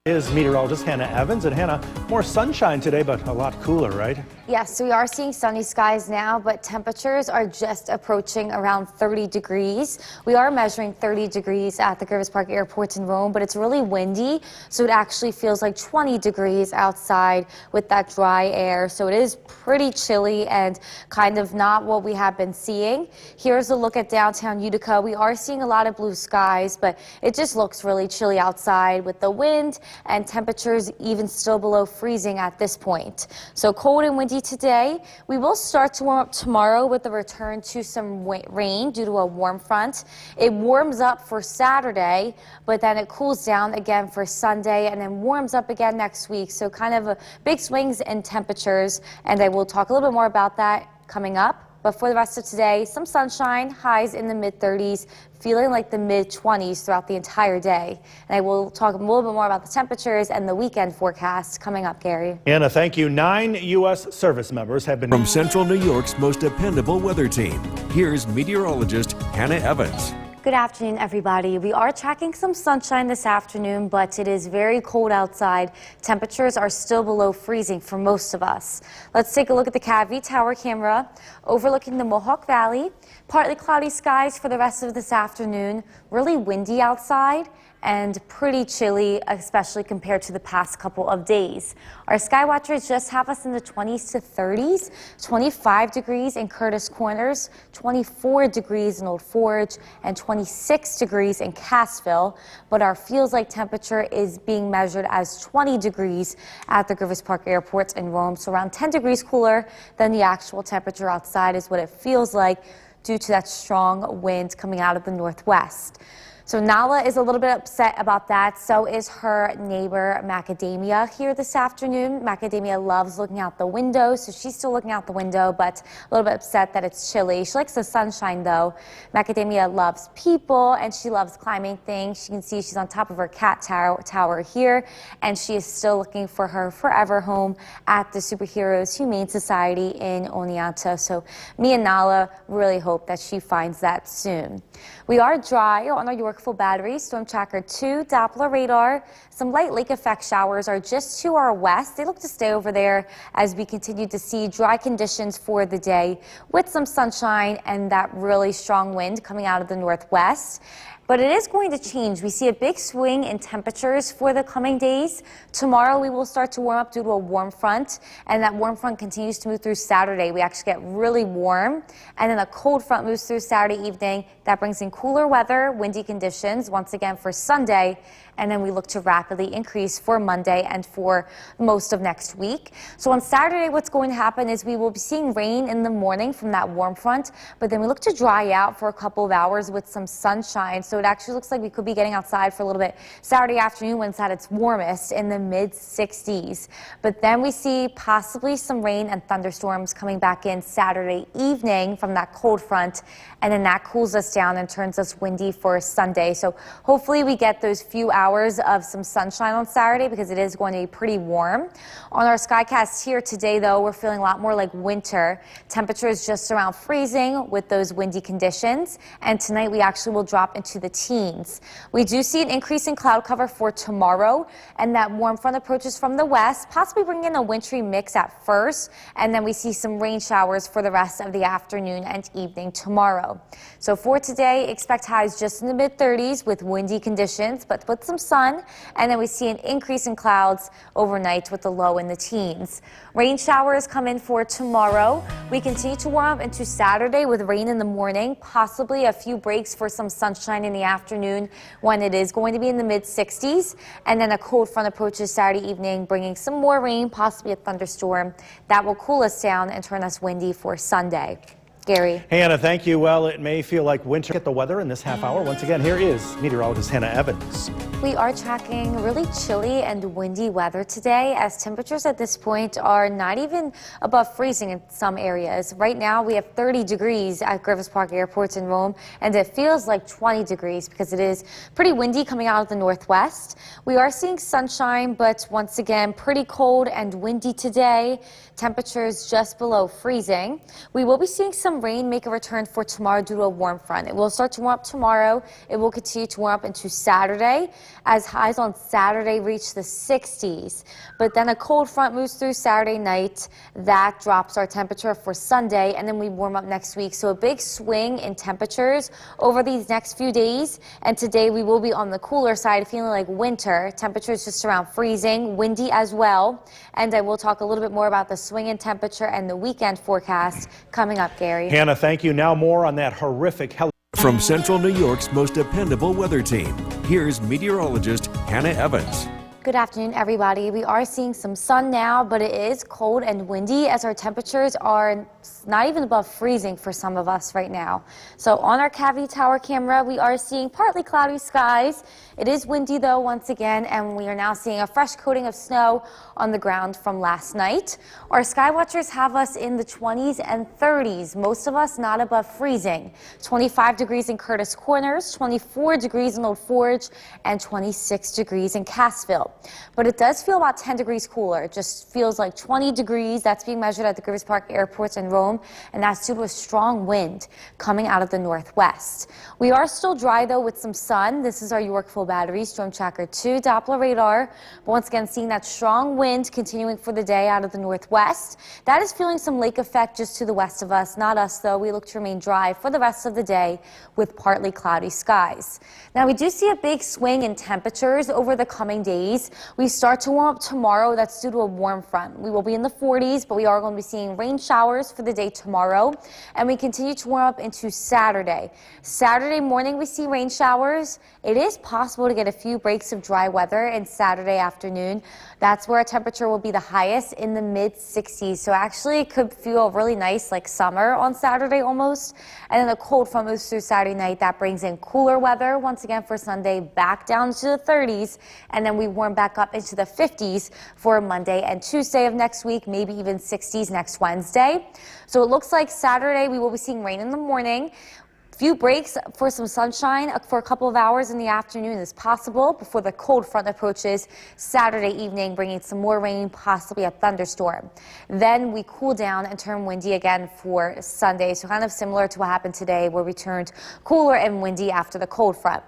Is meteorologist Hannah Evans. And Hannah, more sunshine today, but a lot cooler, right? Yes, we are seeing sunny skies now, but temperatures are just approaching around 30 degrees. We are measuring 30 degrees at the Griffith Park Airport in Rome, but it's really windy, so it actually feels like 20 degrees outside with that dry air. So it is pretty chilly and kind of not what we have been seeing. Here's a look at downtown Utica. We are seeing a lot of blue skies, but it just looks really chilly outside with the wind and temperatures even still below freezing at this point. So cold and windy today. We will start to warm up tomorrow with a return to some rain due to a warm front. It warms up for Saturday, but then it cools down again for Sunday and then warms up again next week. So kind of big swings in temperatures, and I will talk a little bit more about that coming up. But for the rest of today, some sunshine, highs in the mid-30s, feeling like the mid-20s throughout the entire day. And I will talk a little bit more about the temperatures and the weekend forecast coming up, Gary. Anna, thank you. 9 U.S. service members have been From Central New York's most dependable weather team, here's meteorologist Hannah Evans. Good afternoon, everybody. We are tracking some sunshine this afternoon, but it is very cold outside. Temperatures are still below freezing for most of us. Let's take a look at the Cavie Tower camera overlooking the Mohawk Valley. Partly cloudy skies for the rest of this afternoon. Really windy outside and pretty chilly, especially compared to the past couple of days. Our sky watchers just have us in the 20s to 30s, 25 degrees in Curtis Corners, 24 degrees in Old Forge, and 26 degrees in Cassville. But our feels like temperature is being measured as 20 degrees at the Griffith Park Airport in Rome. So around 10 degrees cooler than the actual temperature outside is what it feels like due to that strong wind coming out of the northwest. So Nala is a little bit upset about that. So is her neighbor Macadamia here this afternoon. Macadamia loves looking out the window, so she's still looking out the window, but a little bit upset that it's chilly. She likes the sunshine though. Macadamia loves people and she loves climbing things. You can see she's on top of her cat tower here, and she is still looking for her forever home at the Superheroes Humane Society in Oneonta. So me and Nala really hope that she finds that soon. We are dry on our Yorkville Battery, Storm Tracker 2, Doppler radar. Some light lake effect showers are just to our west. They look to stay over there as we continue to see dry conditions for the day with some sunshine and that really strong wind coming out of the northwest. But it is going to change. We see a big swing in temperatures for the coming days. Tomorrow we will start to warm up due to a warm front, and that warm front continues to move through Saturday. We actually get really warm, and then a cold front moves through Saturday evening. That brings in cooler weather, windy conditions once again for Sunday, and then we look to rapidly increase for Monday and for most of next week. So on Saturday, what's going to happen is we will be seeing rain in the morning from that warm front, but then we look to dry out for a couple of hours with some sunshine. So it actually looks like we could be getting outside for a little bit Saturday afternoon when it's at its warmest in the mid-60s. But then we see possibly some rain and thunderstorms coming back in Saturday evening from that cold front, and then that cools us down and turns us windy for Sunday. So hopefully we get those few hours of some sunshine on Saturday because it is going to be pretty warm. On our Skycast here today, though, we're feeling a lot more like winter. Temperatures just around freezing with those windy conditions, and tonight we actually will drop into the teens. We do see an increase in cloud cover for tomorrow, and that warm front approaches from the west, possibly bringing in a wintry mix at first, and then we see some rain showers for the rest of the afternoon and evening tomorrow. So for today, expect highs just in the mid-30s with windy conditions, but with some sun, and then we see an increase in clouds overnight with the low in the teens. Rain showers come in for tomorrow. We continue to warm up into Saturday with rain in the morning, possibly a few breaks for some sunshine in the afternoon when it is going to be in the mid-60s, and then a cold front approaches Saturday evening, bringing some more rain, possibly a thunderstorm that will cool us down and turn us windy for Sunday. Gary. Hannah, thank you. Well, it may feel like winter. Get the weather in this half hour. Once again, here is meteorologist Hannah Evans. We are tracking really chilly and windy weather today, as temperatures at this point are not even above freezing in some areas. Right now we have 30 degrees at Griffith Park Airport in Rome, and it feels like 20 degrees because it is pretty windy coming out of the northwest. We are seeing sunshine, but once again pretty cold and windy today. Temperatures just below freezing. We will be seeing some rain make a return for tomorrow due to a warm front. It will start to warm up tomorrow. It will continue to warm up into Saturday, as highs on Saturday reach the 60s. But then a cold front moves through Saturday night. That drops our temperature for Sunday, and then we warm up next week. So a big swing in temperatures over these next few days. And today we will be on the cooler side, feeling like winter. Temperatures just around freezing, windy as well. And I will talk a little bit more about the swing in temperature and the weekend forecast coming up, Gary. Hannah, thank you. Now more on that horrific From Central New York's most dependable weather team, here's meteorologist Hannah Evans. Good afternoon, everybody. We are seeing some sun now, but it is cold and windy as our temperatures are not even above freezing for some of us right now. So on our Cavity Tower camera, we are seeing partly cloudy skies. It is windy, though, once again, and we are now seeing a fresh coating of snow on the ground from last night. Our sky watchers have us in the 20s and 30s, most of us not above freezing. 25 degrees in Curtis Corners, 24 degrees in Old Forge, and 26 degrees in Cassville. But it does feel about 10 degrees cooler. It just feels like 20 degrees. That's being measured at the Griffith Park Airport in Rome, and that's due to a strong wind coming out of the northwest. We are still dry, though, with some sun. This is our Yorkville Battery Storm Tracker 2 Doppler radar. But once again, seeing that strong wind continuing for the day out of the northwest. That is feeling some lake effect just to the west of us. Not us, though. We look to remain dry for the rest of the day with partly cloudy skies. Now, we do see a big swing in temperatures over the coming days. We start to warm up tomorrow. That's due to a warm front. We will be in the 40s, but we are going to be seeing rain showers for the day tomorrow. And we continue to warm up into Saturday. Saturday morning, we see rain showers. It is possible to get a few breaks of dry weather in Saturday afternoon. That's where our temperature will be the highest in the mid-60s. So actually, it could feel really nice, like summer on Saturday almost. And then a cold front moves through Saturday night. That brings in cooler weather once again for Sunday, back down to the 30s. And then we warm back up into the 50s for Monday and Tuesday of next week, maybe even 60s next Wednesday. So it looks like Saturday we will be seeing rain in the morning. Few breaks for some sunshine for a couple of hours in the afternoon is possible before the cold front approaches Saturday evening, bringing some more rain, possibly a thunderstorm. Then we cool down and turn windy again for Sunday. So kind of similar to what happened today, where we turned cooler and windy after the cold front.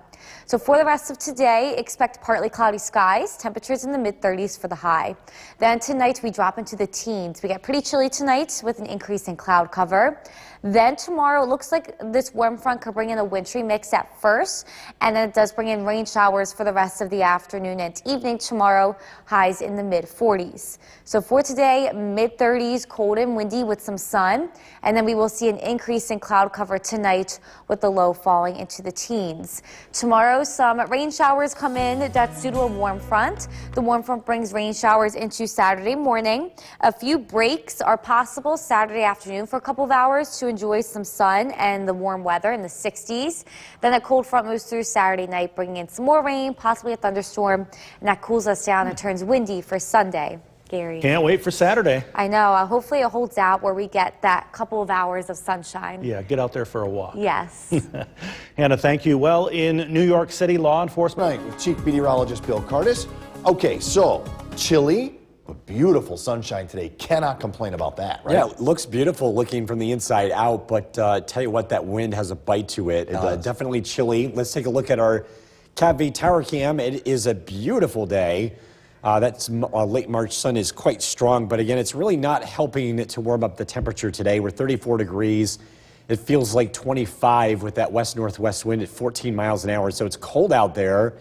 So for the rest of today, expect partly cloudy skies, temperatures in the mid-30s for the high. Then tonight we drop into the teens. We get pretty chilly tonight with an increase in cloud cover. Then tomorrow, it looks like this warm front could bring in a wintry mix at first, and then it does bring in rain showers for the rest of the afternoon and evening tomorrow, highs in the mid-40s. So for today, mid-30s, cold and windy with some sun, and then we will see an increase in cloud cover tonight with the low falling into the teens. tomorrow, some rain showers come in. That's due to a warm front. The warm front brings rain showers into Saturday morning. A few breaks are possible Saturday afternoon for a couple of hours to enjoy some sun and the warm weather in the 60s. Then a cold front moves through Saturday night, bringing in some more rain, possibly a thunderstorm, and that cools us down and turns windy for Sunday. Gary. Can't wait for Saturday. I know. Hopefully it holds out where we get that couple of hours of sunshine. Yeah, get out there for a walk. Yes. Hannah, thank you. Well, in New York City, law enforcement. Right, with Chief Meteorologist Bill Curtis. Okay, so chilly, but beautiful sunshine today. Cannot complain about that, right? Yeah, it looks beautiful looking from the inside out, but tell you what, that wind has a bite to it. Definitely chilly. Let's take a look at our CapV Tower Cam. It is a beautiful day. That's late March sun is quite strong, but again, it's really not helping to warm up the temperature today. We're 34 degrees. It feels like 25 with that west-northwest wind at 14 miles an hour, so it's cold out there.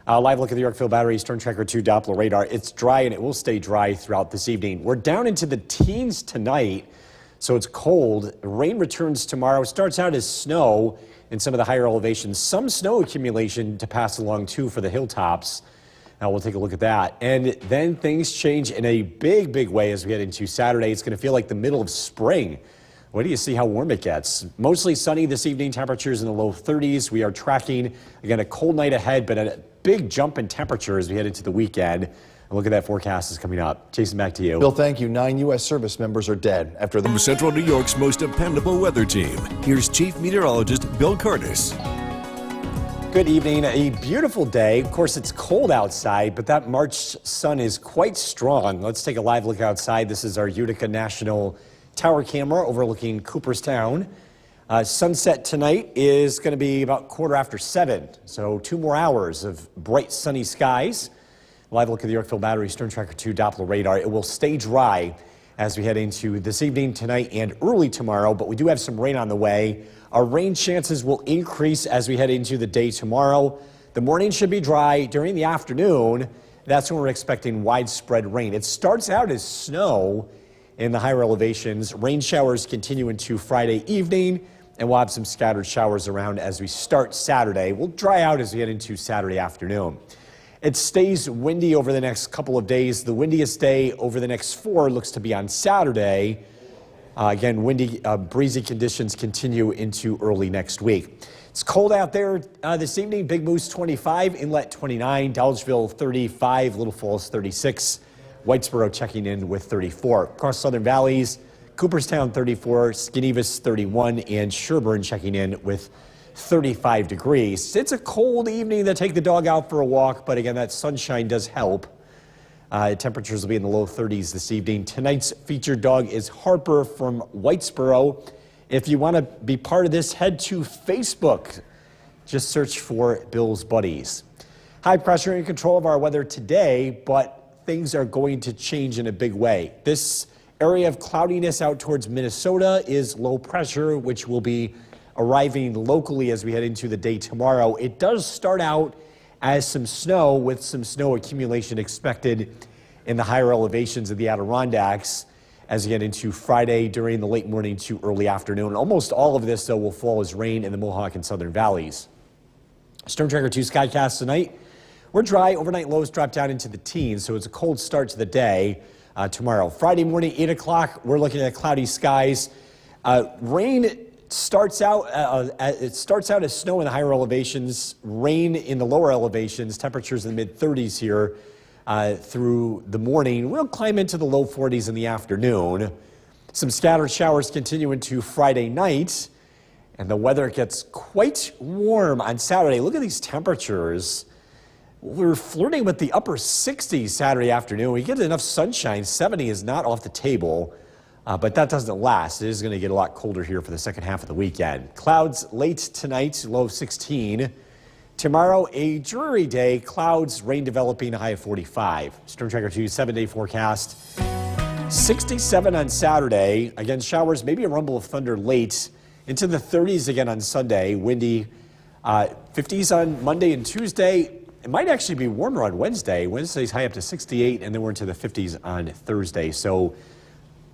Live look at the Yorkville Battery Storm Tracker 2 Doppler radar. It's dry and it will stay dry throughout this evening. We're down into the teens tonight, so it's cold. Rain returns tomorrow. Starts out as snow in some of the higher elevations. Some snow accumulation to pass along too for the hilltops. Now we'll take a look at that. And then things change in a big way as we head into Saturday. It's going to feel like the middle of spring. Wait do you see how warm it gets? Mostly sunny this evening, temperatures in the low 30s. We are tracking, again, a cold night ahead, but a big jump in temperature as we head into the weekend. And look at that forecast is coming up. Jason, back to you. Bill, thank you. 9 U.S. service members are dead after the... From Central New York's most dependable weather team, here's Chief Meteorologist Bill Curtis. Good evening. A beautiful day. Of course, it's cold outside, but that March sun is quite strong. Let's take a live look outside. This is our Utica National Tower camera overlooking Cooperstown. Sunset tonight is going to be about 7:15, so 2 more hours of bright sunny skies. Live look at the Yorkville Battery Storm Tracker 2 Doppler radar. It will stay dry as we head into this evening, tonight, and early tomorrow, but we do have some rain on the way. Our rain chances will increase as we head into the day tomorrow. The morning should be dry. During the afternoon, that's when we're expecting widespread rain. It starts out as snow in the higher elevations. Rain showers continue into Friday evening, and we'll have some scattered showers around as we start Saturday. We'll dry out as we get into Saturday afternoon. It stays windy over the next couple of days. The windiest day over the next 4 looks to be on Saturday. Again, windy, breezy conditions continue into early next week. It's cold out there this evening. Big Moose 25, Inlet 29, Dolgeville 35, Little Falls 36, Whitesboro checking in with 34. Across Southern Valleys, Cooperstown 34, Skenevis 31, and Sherburne checking in with 35 degrees. It's a cold evening to take the dog out for a walk, but again, that sunshine does help. Temperatures will be in the low 30s this evening. Tonight's featured dog is Harper from Whitesboro. If you want to be part of this, head to Facebook. Just search for Bill's Buddies. High pressure in control of our weather today, but things are going to change in a big way. This area of cloudiness out towards Minnesota is low pressure, which will be arriving locally as we head into the day tomorrow. It does start out as some snow, with some snow accumulation expected in the higher elevations of the Adirondacks as we get into Friday during the late morning to early afternoon. Almost all of this, though, will fall as rain in the Mohawk and Southern Valleys. Storm Tracker 2 Skycast tonight. We're dry. Overnight lows drop down into the teens, so it's a cold start to the day tomorrow. Friday morning, 8 o'clock, we're looking at cloudy skies. Rain starts out as snow in the higher elevations, rain in the lower elevations, temperatures in the mid-30s here through the morning. We'll climb into the low 40s in the afternoon. Some scattered showers continue into Friday night, and the weather gets quite warm on Saturday. Look at these temperatures. We're flirting with the upper 60s Saturday afternoon. We get enough sunshine. 70 is not off the table. But that doesn't last. It is going to get a lot colder here for the second half of the weekend. Clouds late tonight, low 16. Tomorrow, a dreary day. Clouds, rain developing, a high of 45. Storm Tracker 2 7-day forecast. 67 on Saturday. Again, showers, maybe a rumble of thunder late. Into the 30s again on Sunday. Windy. 50s on Monday and Tuesday. It might actually be warmer on Wednesday. Wednesday's high up to 68, and then we're into the 50s on Thursday. So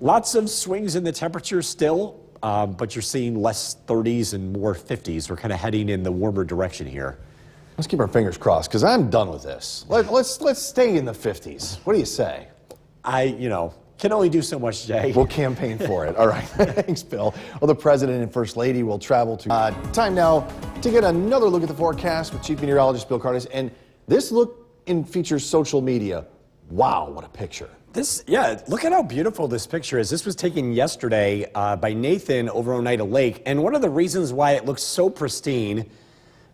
lots of swings in the temperature still, but you're seeing less 30s and more 50s. We're kind of heading in the warmer direction here. Let's keep our fingers crossed because I'm done with this. Let's stay in the 50s. What do you say? Can only do so much, Jay. We'll campaign for it. All right. Thanks, Bill. Well, the President and First Lady will travel to... time now to get another look at the forecast with Chief Meteorologist Bill Curtis. And this look features social media. Wow, what a picture. Look at how beautiful this picture is. This was taken yesterday by Nathan over Oneida Lake. And one of the reasons why it looks so pristine,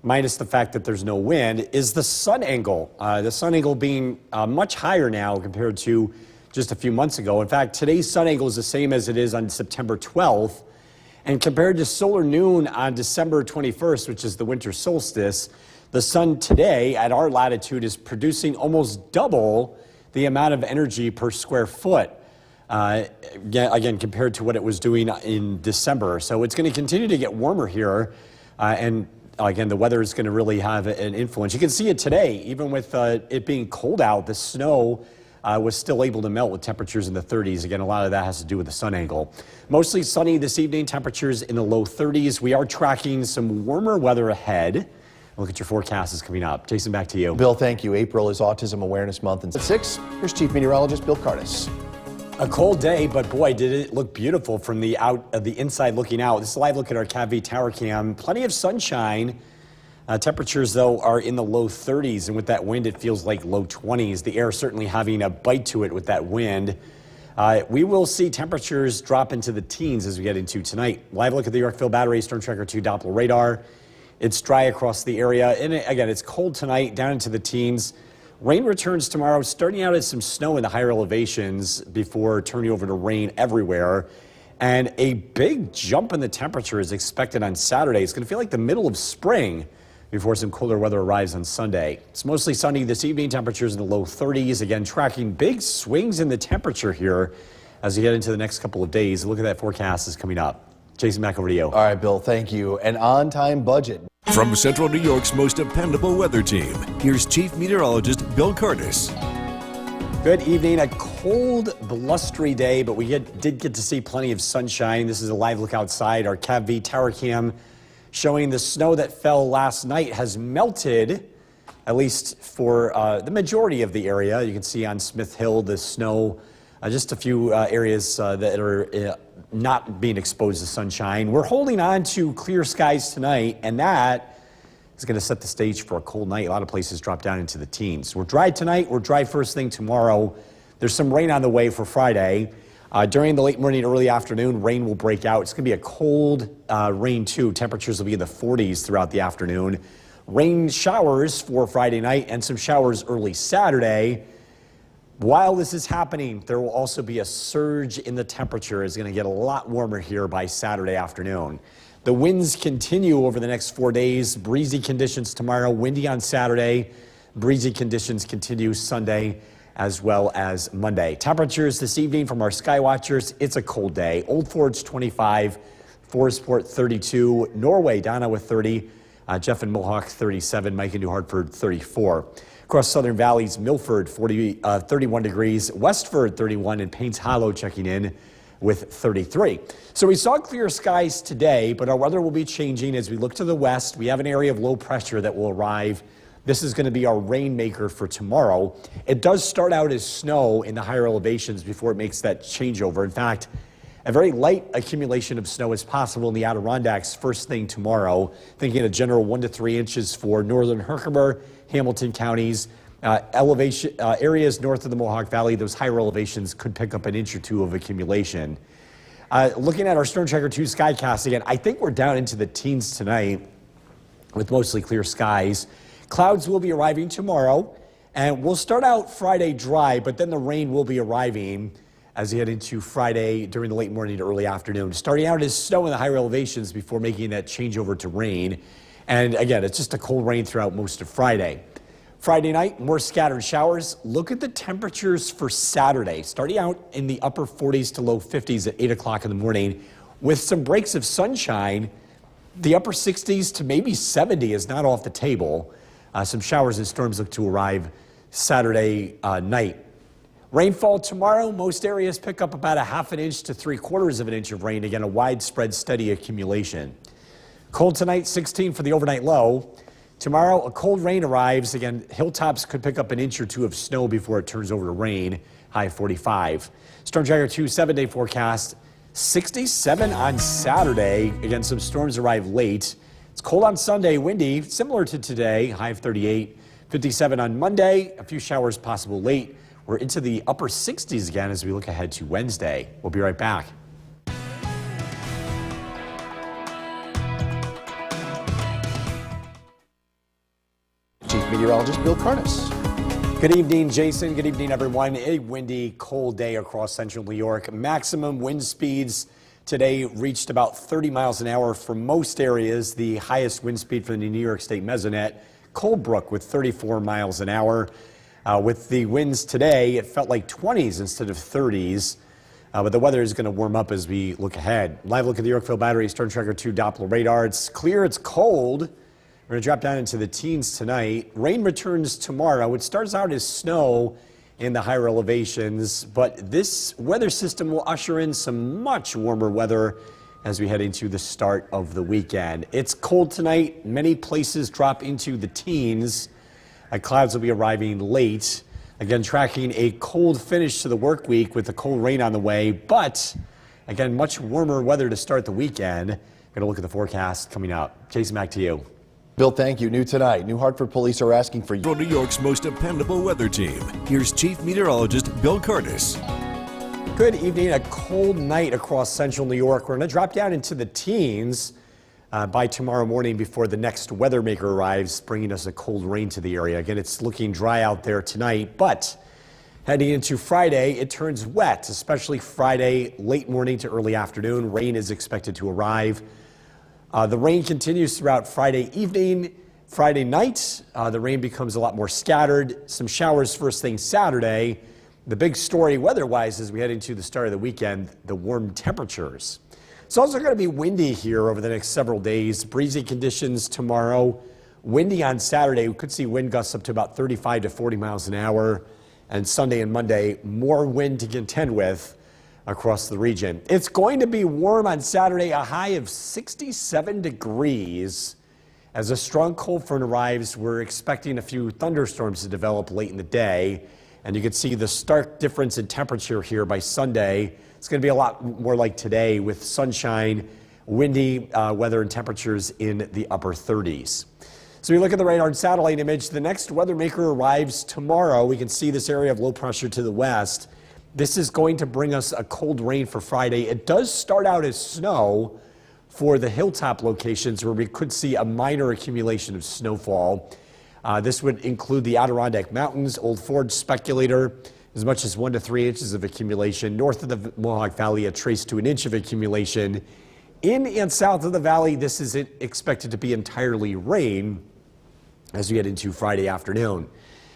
minus the fact that there's no wind, is the sun angle. The sun angle being much higher now compared to just a few months ago. In fact, today's sun angle is the same as it is on September 12th. And compared to solar noon on December 21st, which is the winter solstice, the sun today at our latitude is producing almost double the amount of energy per square foot, again, compared to what it was doing in December. So it's going to continue to get warmer here. And again, the weather is going to really have an influence. You can see it today, even with it being cold out, the snow was still able to melt with temperatures in the 30s. Again, a lot of that has to do with the sun angle. Mostly sunny this evening, temperatures in the low 30s. We are tracking some warmer weather ahead. Look at your forecast is coming up. Jason, back to you. Bill, thank you. April is Autism Awareness Month. And at 6, here's Chief Meteorologist Bill Curtis. A cold day, but boy, did it look beautiful from the inside looking out. This is a live look at our CAV tower cam. Plenty of sunshine. Temperatures, though, are in the low 30s, and with that wind, it feels like low 20s. The air certainly having a bite to it with that wind. We will see temperatures drop into the teens as we get into tonight. Live look at the Yorkville Battery Storm Tracker 2 Doppler radar. It's dry across the area, and again, it's cold tonight, down into the teens. Rain returns tomorrow, starting out as some snow in the higher elevations before turning over to rain everywhere. And a big jump in the temperature is expected on Saturday. It's going to feel like the middle of spring before some cooler weather arrives on Sunday. It's mostly sunny this evening, temperatures in the low 30s. Again, tracking big swings in the temperature here as we get into the next couple of days. Look at that forecast is coming up. Jason, back over to you. All right, Bill, thank you. An on-time budget. From Central New York's most dependable weather team, here's Chief Meteorologist Bill Curtis. Good evening. A cold, blustery day, but we did get to see plenty of sunshine. This is a live look outside. Our CAV tower cam showing the snow that fell last night has melted, at least for the majority of the area. You can see on Smith Hill the snow, just a few areas that are not being exposed to sunshine. We're holding on to clear skies tonight, and that is going to set the stage for a cold night. A lot of places drop down into the teens. We're dry tonight. We're dry first thing tomorrow. There's some rain on the way for Friday. During the late morning, early afternoon, rain will break out. It's going to be a cold rain, too. Temperatures will be in the 40s throughout the afternoon. Rain showers for Friday night and some showers early Saturday. While this is happening, there will also be a surge in the temperature. It's going to get a lot warmer here by Saturday afternoon. The winds continue over the next 4 days. Breezy conditions tomorrow, windy on Saturday. Breezy conditions continue Sunday as well as Monday. Temperatures this evening from our sky watchers, it's a cold day. Old Forge 25, Forestport 32, Norway Donna with 30, Jeff and Mohawk 37, Mike and New Hartford 34. Across Southern Valleys, Milford 31 degrees, Westford 31, and Paynes Hollow checking in with 33. So we saw clear skies today, but our weather will be changing as we look to the west. We have an area of low pressure that will arrive. This is going to be our rainmaker for tomorrow. It does start out as snow in the higher elevations before it makes that changeover. In fact, a very light accumulation of snow is possible in the Adirondacks first thing tomorrow. Thinking a general 1 to 3 inches for northern Herkimer, Hamilton counties. Areas north of the Mohawk Valley, those higher elevations could pick up an inch or two of accumulation. Looking at our Storm Tracker 2 skycast again, I think we're down into the teens tonight with mostly clear skies. Clouds will be arriving tomorrow, and we'll start out Friday dry, but then the rain will be arriving as you head into Friday during the late morning to early afternoon. Starting out as snow in the higher elevations before making that change over to rain. And again, it's just a cold rain throughout most of Friday. Friday night, more scattered showers. Look at the temperatures for Saturday. Starting out in the upper 40s to low 50s at 8 o'clock in the morning with some breaks of sunshine. The upper 60s to maybe 70 is not off the table. Some showers and storms look to arrive Saturday night. Rainfall tomorrow, most areas pick up about 1/2 inch to 3/4 of an inch of rain. Again, a widespread steady accumulation. Cold tonight, 16 for the overnight low. Tomorrow, a cold rain arrives. Again, hilltops could pick up an inch or two of snow before it turns over to rain. High 45. Storm Tracker 2 7-day forecast. 67 on Saturday. Again, some storms arrive late. It's cold on Sunday, windy, similar to today. High of 38. 57 on Monday. A few showers possible late. We're into the upper 60s again as we look ahead to Wednesday. We'll be right back. Chief Meteorologist Bill Karnes. Good evening, Jason. Good evening, everyone. A windy, cold day across central New York. Maximum wind speeds today reached about 30 miles an hour for most areas. The highest wind speed for the New York State Mesonet, Colebrook with 34 miles an hour. With the winds today, it felt like 20s instead of 30s. But the weather is going to warm up as we look ahead. Live look at the Yorkville Battery Storm Tracker 2 Doppler radar. It's clear, it's cold. We're going to drop down into the teens tonight. Rain returns tomorrow. It starts out as snow in the higher elevations, but this weather system will usher in some much warmer weather as we head into the start of the weekend. It's cold tonight. Many places drop into the teens. Clouds will be arriving late. Again, tracking a cold finish to the work week with the cold rain on the way, but again, much warmer weather to start the weekend. Going to look at the forecast coming up. Jason, back to you. Bill, thank you. New tonight, New Hartford police are asking for From New York's most dependable weather team, here's Chief Meteorologist Bill Karnes. Good evening. A cold night across central New York. We're going to drop down into the teens by tomorrow morning before the next weather maker arrives, bringing us a cold rain to the area. Again, it's looking dry out there tonight, but heading into Friday, it turns wet, especially Friday late morning to early afternoon. Rain is expected to arrive. The rain continues throughout Friday evening. Friday night, the rain becomes a lot more scattered. Some showers first thing Saturday. The big story weather-wise as we head into the start of the weekend, the warm temperatures. It's also going to be windy here over the next several days. Breezy conditions tomorrow. Windy on Saturday. We could see wind gusts up to about 35 to 40 miles an hour. And Sunday and Monday, more wind to contend with across the region. It's going to be warm on Saturday, a high of 67 degrees. As a strong cold front arrives, we're expecting a few thunderstorms to develop late in the day. And you can see the stark difference in temperature here by Sunday. It's going to be a lot more like today with sunshine, windy weather and temperatures in the upper 30s. So we look at the radar and satellite image. The next weather maker arrives tomorrow. We can see this area of low pressure to the west. This is going to bring us a cold rain for Friday. It does start out as snow for the hilltop locations where we could see a minor accumulation of snowfall. This would include the Adirondack Mountains, Old Forge, Speculator, as much as 1 to 3 inches of accumulation. North of the Mohawk Valley, a trace to an inch of accumulation. In and south of the valley, this is expected to be entirely rain as we head into Friday afternoon.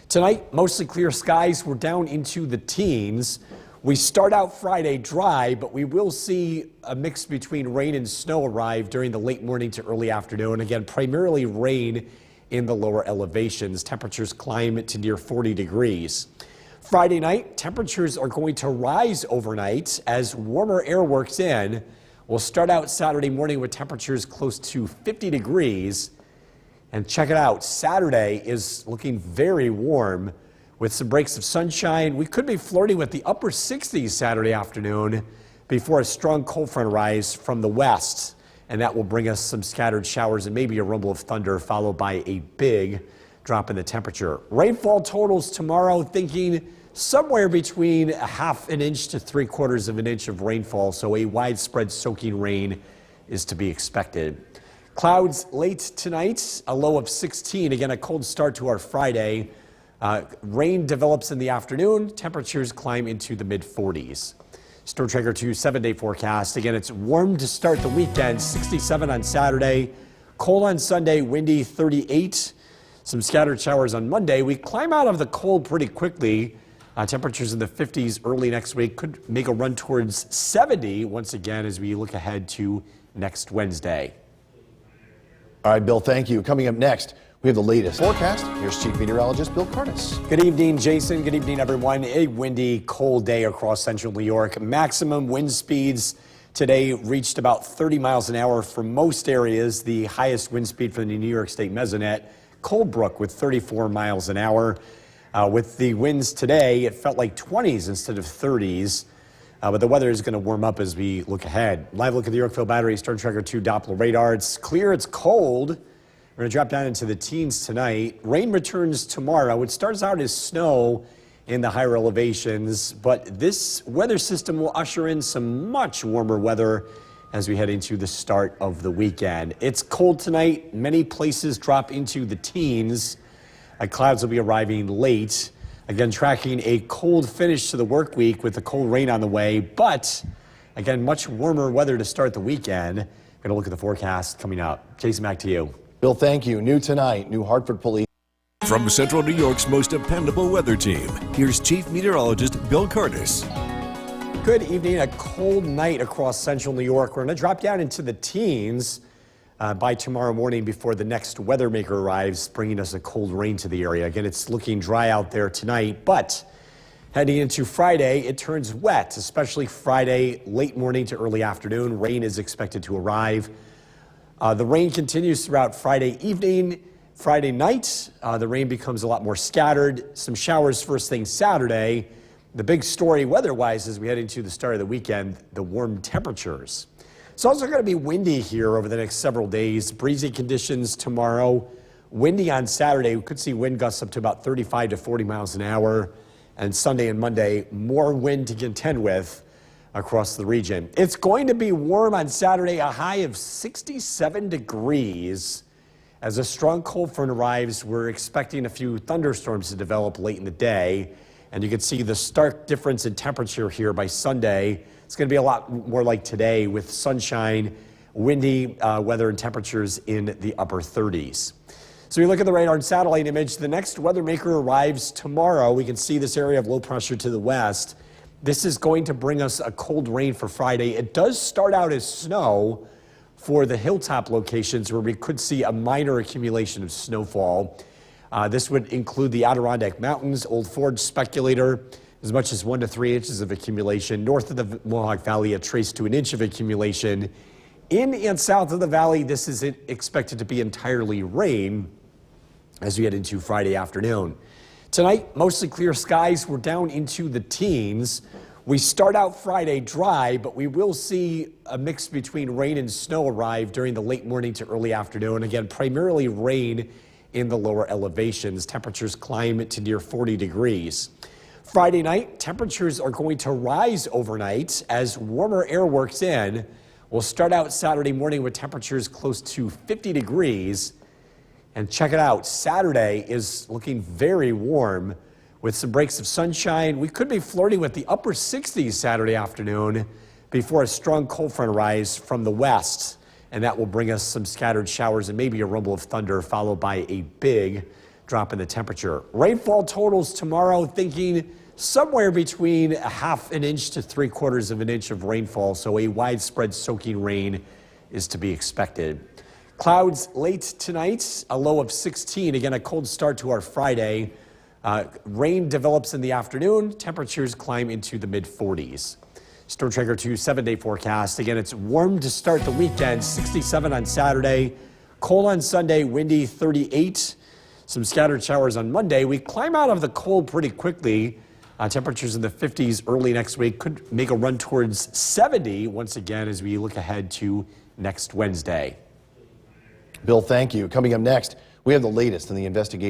Tonight, mostly clear skies. We're down into the teens. We start out Friday dry, but we will see a mix between rain and snow arrive during the late morning to early afternoon. Again, primarily rain in the lower elevations. Temperatures climb to near 40 degrees. Friday night, temperatures are going to rise overnight as warmer air works in. We'll start out Saturday morning with temperatures close to 50 degrees. And check it out, Saturday is looking very warm with some breaks of sunshine. We could be flirting with the upper 60s Saturday afternoon before a strong cold front arrives from the west. And that will bring us some scattered showers and maybe a rumble of thunder followed by a big drop in the temperature. Rainfall totals tomorrow, thinking somewhere between a half an inch to 3/4 of an inch of rainfall. So a widespread soaking rain is to be expected. Clouds late tonight, a low of 16. Again, a cold start to our Friday. Rain develops in the afternoon. Temperatures climb into the mid-40s. Storm Tracker 2 7-day forecast. Again, it's warm to start the weekend. 67 on Saturday. Cold on Sunday, windy 38. Some scattered showers on Monday. We climb out of the cold pretty quickly. Temperatures in the 50s early next week could make a run towards 70 once again as we look ahead to next Wednesday. All right, Bill, thank you. Coming up next, we have the latest forecast. Here's Chief Meteorologist Bill Karnes. Good evening, Jason. Good evening, everyone. A windy, cold day across central New York. Maximum wind speeds today reached about 30 miles an hour for most areas. The highest wind speed for the New York State Mesonet, Coldbrook with 34 miles an hour. With the winds today, it felt like 20s instead of 30s. But the weather is going to warm up as we look ahead. Live look at the Yorkville Battery Storm Tracker 2 Doppler radar. It's clear, it's cold. We're going to drop down into the teens tonight. Rain returns tomorrow. It starts out as snow in the higher elevations, but this weather system will usher in some much warmer weather as we head into the start of the weekend. It's cold tonight. Many places drop into the teens. Clouds will be arriving late. Again, tracking a cold finish to the work week with the cold rain on the way, but again, much warmer weather to start the weekend. Going to look at the forecast coming up. Jason, back to you. Bill, thank you. New tonight, New Hartford Police. From Central New York's most dependable weather team, here's Chief Meteorologist Bill Curtis. Good evening. A cold night across central New York. We're going to drop down into the teens by tomorrow morning before the next weather maker arrives, bringing us a cold rain to the area. Again, it's looking dry out there tonight, but heading into Friday, it turns wet, especially Friday late morning to early afternoon. Rain is expected to arrive. The rain continues throughout Friday evening. Friday night, the rain becomes a lot more scattered. Some showers first thing Saturday. The big story weather-wise as we head into the start of the weekend, the warm temperatures. It's also going to be windy here over the next several days. Breezy conditions tomorrow. Windy on Saturday. We could see wind gusts up to about 35 to 40 miles an hour. And Sunday and Monday, more wind to contend with across the region. It's going to be warm on Saturday, a high of 67 degrees. As a strong cold front arrives, we're expecting a few thunderstorms to develop late in the day. And you can see the stark difference in temperature here by Sunday. It's going to be a lot more like today with sunshine, windy weather and temperatures in the upper 30s. So we look at the radar and satellite image. The next weather maker arrives tomorrow. We can see this area of low pressure to the west. This is going to bring us a cold rain for Friday. It does start out as snow for the hilltop locations where we could see a minor accumulation of snowfall. This would include the Adirondack Mountains, Old Forge, Speculator, as much as 1 to 3 inches of accumulation. North of the Mohawk Valley, a trace to an inch of accumulation. In and south of the valley, this is expected to be entirely rain as we head into Friday afternoon. Tonight, mostly clear skies. We're down into the teens. We start out Friday dry, but we will see a mix between rain and snow arrive during the late morning to early afternoon. Again, primarily rain in the lower elevations. Temperatures climb to near 40 degrees. Friday night, temperatures are going to rise overnight as warmer air works in. We'll start out Saturday morning with temperatures close to 50 degrees. And check it out, Saturday is looking very warm with some breaks of sunshine. We could be flirting with the upper 60s Saturday afternoon before a strong cold front arrives from the west. And that will bring us some scattered showers and maybe a rumble of thunder, followed by a big drop in the temperature. Rainfall totals tomorrow, thinking somewhere between a half an inch to 3/4 of an inch of rainfall. So a widespread soaking rain is to be expected. Clouds late tonight, a low of 16. Again, a cold start to our Friday. Rain develops in the afternoon. Temperatures climb into the mid-40s. Storm Tracker 2 7-day forecast. Again, it's warm to start the weekend. 67 on Saturday. Cold on Sunday. Windy 38. Some scattered showers on Monday. We climb out of the cold pretty quickly. Temperatures in the 50s early next week. Could make a run towards 70 once again as we look ahead to next Wednesday. Bill, thank you. Coming up next, we have the latest in the investigation.